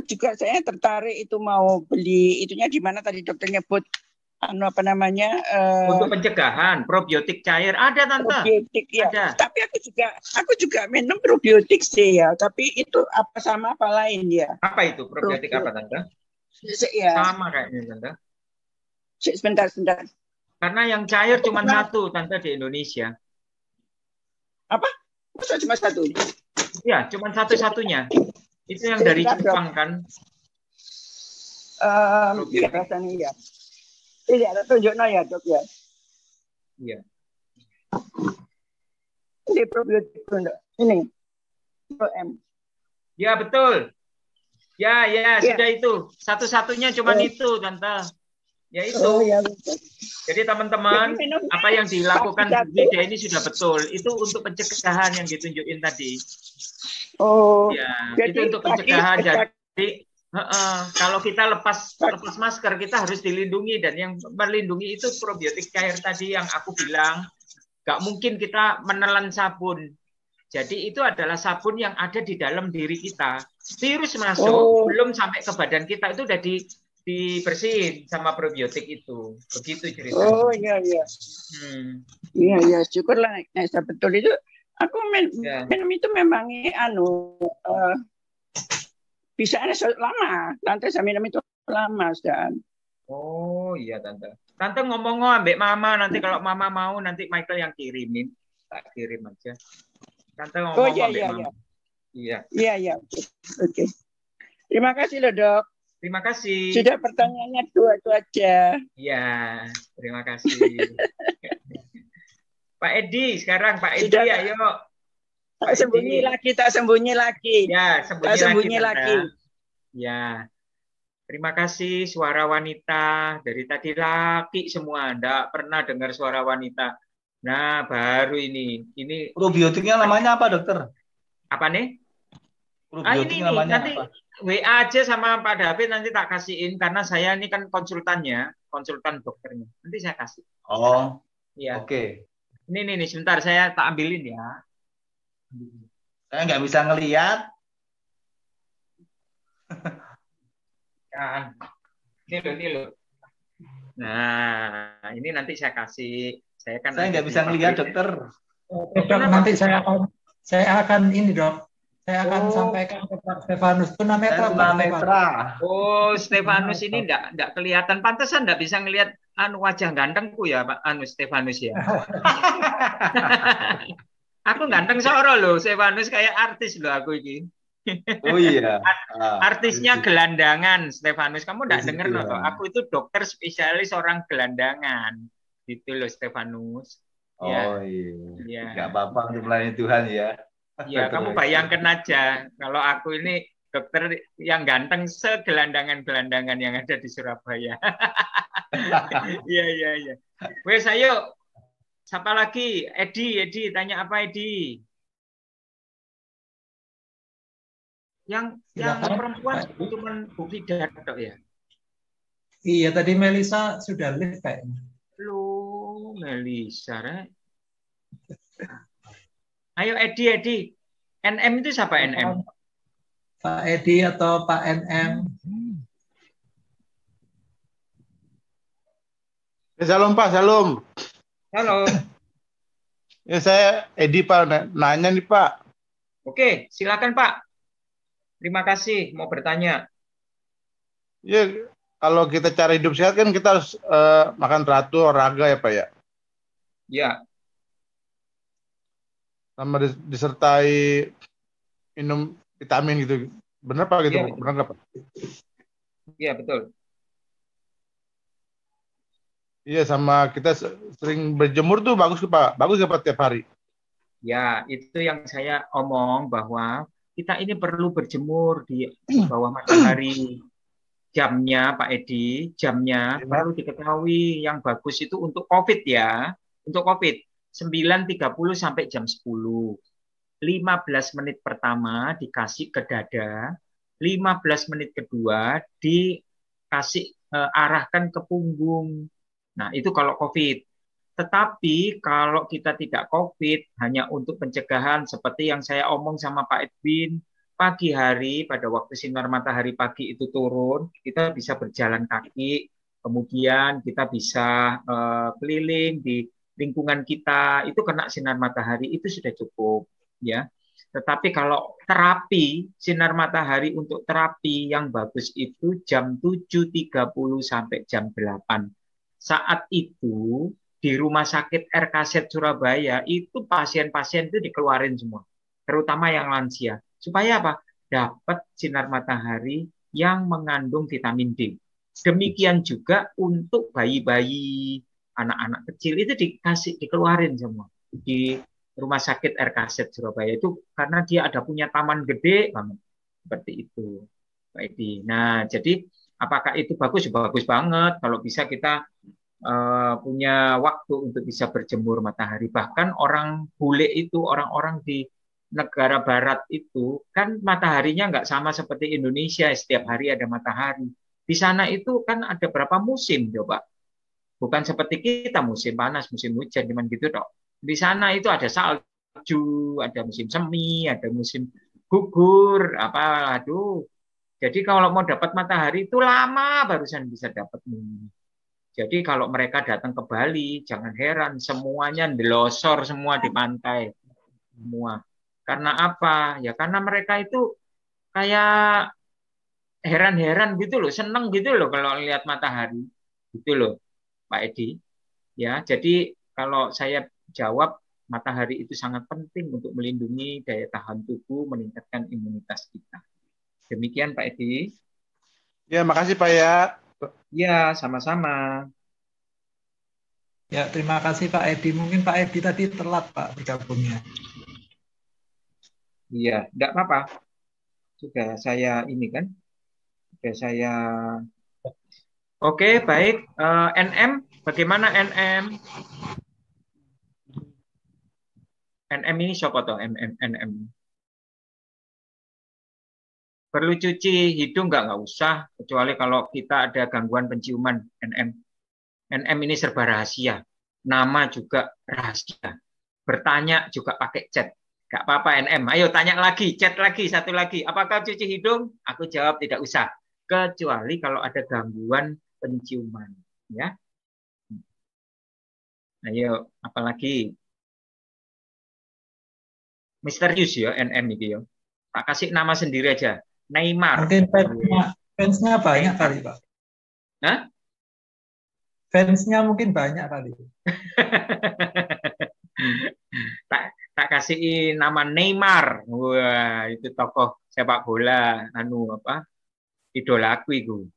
Speaker 10: Juga saya tertarik itu mau beli itunya di mana tadi dokter nyebut
Speaker 6: untuk pencegahan probiotik cair ada Tante.
Speaker 10: Probiotik ya.
Speaker 6: Ada.
Speaker 10: Tapi aku juga minum probiotik sih ya. Tapi itu apa sama apa lain ya?
Speaker 6: Apa itu probiotik apa Tante?
Speaker 10: Ya.
Speaker 6: Sama kayaknya Tante.
Speaker 10: Sebentar.
Speaker 6: Karena yang cair cuma 1 Tante di Indonesia.
Speaker 10: Apa? Masa cuma 1?
Speaker 6: Ya, cuma satu-satunya. Itu yang dari Jepang kan?
Speaker 10: Iya, rasanya ya. Tidak ada tunjuknya ya dok ya.
Speaker 6: Iya.
Speaker 10: Ini probiotik enggak? Ini. M.
Speaker 6: Ya, betul. Ya,
Speaker 10: Ya.
Speaker 6: sudah itu. Satu-satunya cuma itu, Tante. Ya itu.
Speaker 10: Oh, ya, betul.
Speaker 6: Jadi teman-teman,
Speaker 10: Jadi minum
Speaker 6: apa yang dilakukan
Speaker 10: satu.
Speaker 6: Bu Vida ini sudah betul. Itu untuk pencegahan yang ditunjukin tadi.
Speaker 10: Oh.
Speaker 6: Ya,
Speaker 10: Jadi
Speaker 6: itu untuk pencegahan. Jadi kalau kita lepas masker, kita harus dilindungi, dan yang melindungi itu probiotik cair tadi yang aku bilang. Gak mungkin kita menelan sabun. Jadi itu adalah sabun yang ada di dalam diri kita. Virus masuk, belum sampai ke badan kita, itu udah dibersihin sama probiotik itu. Begitu ceritanya.
Speaker 10: Oh, iya. Iya, syukurlah. Nah, betul itu. Aku minum itu memang bisa lama. Tante saya minum itu lama, dan.
Speaker 6: Oh iya Tante. Tante ngomong ambek Mama, nanti kalau Mama mau nanti Michael yang kirimin. Tak kirim aja. Tante ngomong ambek Mama. Iya.
Speaker 10: Iya. Oke. Terima kasih loh, Dok.
Speaker 6: Terima kasih.
Speaker 10: Sudah pertanyaannya dua itu aja.
Speaker 6: Iya, terima kasih. Pak Edi, sekarang Pak Edi, ayo.
Speaker 10: Tak sembunyi lagi.
Speaker 6: Ya, sembunyi lagi. Ya. Terima kasih suara wanita. Dari tadi laki semua, enggak pernah dengar suara wanita. Nah, baru ini. Ini
Speaker 9: probiotiknya namanya apa, Dokter?
Speaker 6: Apa nih?
Speaker 9: Probiotiknya namanya
Speaker 6: nanti
Speaker 9: apa?
Speaker 6: WA aja sama Pak David, nanti tak kasihin karena saya ini kan konsultan dokternya. Nanti saya kasih.
Speaker 9: Oh.
Speaker 6: Iya.
Speaker 9: Oke.
Speaker 6: Ini sebentar saya tak ambilin ya.
Speaker 9: Saya nggak bisa ngelihat.
Speaker 6: Kan. Ini loh. Nah, ini nanti saya kasih. Saya
Speaker 9: nggak bisa ngelihat, Dokter.
Speaker 7: Dok, nanti saya akan ini, Dok. Saya akan sampaikan ke Pak Stefanus.
Speaker 9: Tunanetra.
Speaker 6: Oh, Stefanus ini enggak kelihatan. Pantesan enggak bisa ngelihat wajah gantengku ya, Pak Stefanus ya. Aku ganteng soro loh, Stefanus kayak artis loh aku ini.
Speaker 9: Oh iya.
Speaker 6: Artisnya gelandangan, Stefanus. Kamu enggak dengar loh. Aku itu dokter spesialis orang gelandangan. Gitu loh, Stefanus.
Speaker 9: Oh iya. Enggak apa-apa untuk melayani Tuhan ya.
Speaker 6: Ya, kamu bayangkan aja kalau aku ini dokter yang ganteng segelandangan-gelandangan yang ada di Surabaya. Iya. Wes, ayo. Siapa lagi? Edi, tanya apa Edi? Yang perempuan cuma Bu Vida ya?
Speaker 7: Iya, tadi Melisa sudah live kayaknya.
Speaker 6: Lu, Melisa, Ayo Edi. NM itu siapa NM?
Speaker 7: Pak Edi atau Pak NM?
Speaker 11: Salam Pak, salam.
Speaker 6: Halo.
Speaker 11: Ya saya Edi Pak, nanya nih Pak.
Speaker 6: Oke, silakan Pak. Terima kasih mau bertanya.
Speaker 11: Ya, kalau kita cara hidup sehat kan kita harus makan teratur, olahraga ya Pak ya.
Speaker 6: Ya.
Speaker 11: Sama disertai minum vitamin gitu. Benar Pak gitu? Ya, benar nggak Pak?
Speaker 6: Iya, betul.
Speaker 11: Iya, sama kita sering berjemur tuh bagus Pak. Bagus ya Pak tiap hari.
Speaker 6: Ya, itu yang saya omong bahwa kita ini perlu berjemur di bawah matahari. Jamnya Pak Edi, perlu diketahui yang bagus itu untuk COVID ya. Untuk COVID 9.30 sampai jam 10. 15 menit pertama dikasih ke dada, 15 menit kedua dikasih arahkan ke punggung. Nah, itu kalau COVID. Tetapi kalau kita tidak COVID, hanya untuk pencegahan seperti yang saya omong sama Pak Edwin, pagi hari pada waktu sinar matahari pagi itu turun, kita bisa berjalan kaki, kemudian kita bisa keliling di lingkungan kita, itu kena sinar matahari, itu sudah cukup. Ya. Tetapi kalau terapi, sinar matahari untuk terapi yang bagus itu jam 7.30 sampai jam 8. Saat itu di Rumah Sakit RKZ Surabaya itu pasien-pasien itu dikeluarin semua, terutama yang lansia. Supaya apa? Dapat sinar matahari yang mengandung vitamin D. Demikian juga untuk bayi-bayi, anak-anak kecil itu dikeluarin semua di Rumah Sakit RKZ Surabaya itu karena dia ada punya taman gede banget seperti itu, Pak Edi. Nah, jadi apakah itu bagus? Bagus banget kalau bisa kita punya waktu untuk bisa berjemur matahari. Bahkan orang bule itu, orang-orang di negara barat itu kan mataharinya nggak sama seperti Indonesia, setiap hari ada matahari. Di sana itu kan ada berapa musim coba, bukan seperti kita musim panas, musim hujan, cuman gitu dok. Di sana itu ada salju, ada musim semi, ada musim gugur, apa, aduh. Jadi kalau mau dapat matahari itu lama barusan bisa dapat. Jadi kalau mereka datang ke Bali, jangan heran semuanya delosor semua di pantai semua. Karena apa? Ya karena mereka itu kayak heran-heran gitu loh, seneng gitu loh kalau lihat matahari, gitu loh, Pak Edi. Ya, jadi kalau saya jawab, matahari itu sangat penting untuk melindungi daya tahan tubuh, meningkatkan imunitas kita. Demikian Pak Edi.
Speaker 11: Ya, makasih Pak ya.
Speaker 6: Ya, sama-sama.
Speaker 7: Ya, terima kasih Pak Edi. Mungkin Pak Edi tadi telat Pak bergabungnya.
Speaker 6: Iya, enggak apa-apa. Sudah saya ini kan. Sudah saya. Oke, baik. NM, bagaimana NM? NM ini siapa toh? NM. Perlu cuci hidung nggak usah, kecuali kalau kita ada gangguan penciuman. NM ini serba rahasia. Nama juga rahasia. Bertanya juga pakai chat. Nggak apa-apa NM. Ayo tanya lagi, chat lagi, satu lagi. Apakah cuci hidung? Aku jawab tidak usah. Kecuali kalau ada gangguan penciuman. Ya. Ayo, apalagi? Misterius ya NM itu ya. Tak kasih nama sendiri aja. Neymar.
Speaker 7: Mungkin fansnya banyak kali Pak.
Speaker 6: Hah?
Speaker 7: Fansnya mungkin banyak kali.
Speaker 6: tak kasih nama Neymar. Wah, itu tokoh sepak bola idola aku itu.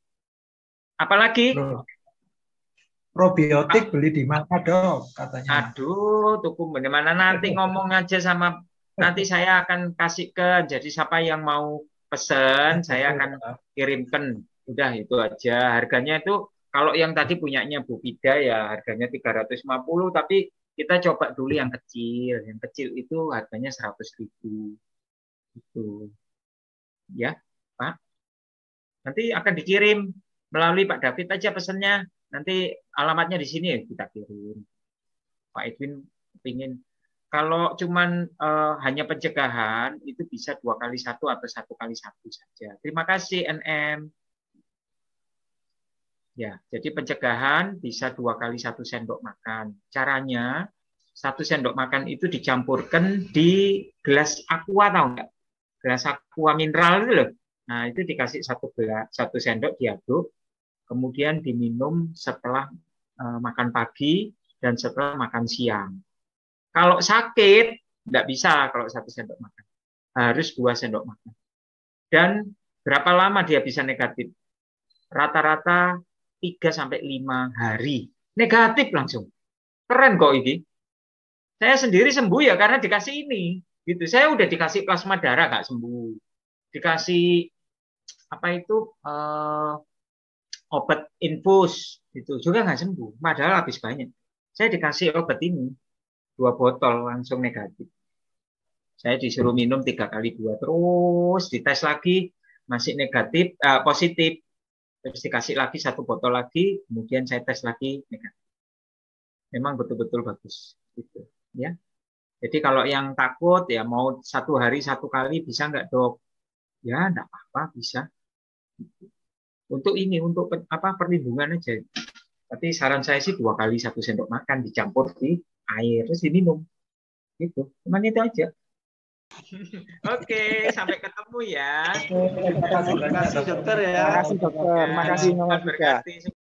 Speaker 6: Apalagi?
Speaker 7: Probiotik beli di mana dok katanya.
Speaker 6: Aduh, tuku mana nanti ngomong aja sama, nanti saya akan kasih ke, jadi siapa yang mau pesen saya akan kirimkan. Udah itu aja. Harganya itu kalau yang tadi punyanya Bu Pida ya harganya 350, tapi kita coba dulu yang kecil. Yang kecil itu harganya 100.000. Itu. Ya, Pak. Nanti akan dikirim melalui Pak David aja pesennya. Nanti alamatnya di sini kita kirim. Pak Edwin ingin kalau cuman hanya pencegahan itu bisa 2x1 atau 1x1 saja. Terima kasih NM. Ya, jadi pencegahan bisa 2x1 sendok makan. Caranya 1 sendok makan itu dicampurkan di gelas aqua, tahu nggak? Gelas aqua mineral itu loh. Nah, itu dikasih 1 sendok diaduk, kemudian diminum setelah makan pagi dan setelah makan siang. Kalau sakit, nggak bisa kalau 1 sendok makan. Harus 2 sendok makan. Dan berapa lama dia bisa negatif? Rata-rata 3-5 hari. Negatif langsung. Keren kok ini. Saya sendiri sembuh ya karena dikasih ini. Gitu. Saya udah dikasih plasma darah nggak sembuh. Dikasih obat infus itu juga nggak sembuh. Padahal habis banyak. Saya dikasih obat ini 2 botol langsung negatif. Saya disuruh minum 3x2 terus dites lagi masih negatif, positif. Terus dikasih lagi 1 botol lagi, kemudian saya tes lagi negatif. Memang betul-betul bagus gitu, ya. Jadi kalau yang takut ya mau 1 hari 1 kali bisa nggak dok? Ya nggak apa-apa bisa. Untuk ini untuk perlindungan aja. Tapi saran saya sih 2 kali 1 sendok makan dicampur di air terus diminum. Gitu. Cuman itu aja. Oke, sampai ketemu ya.
Speaker 9: Terima kasih dokter ya.
Speaker 8: Terima kasih dokter. Terima kasih.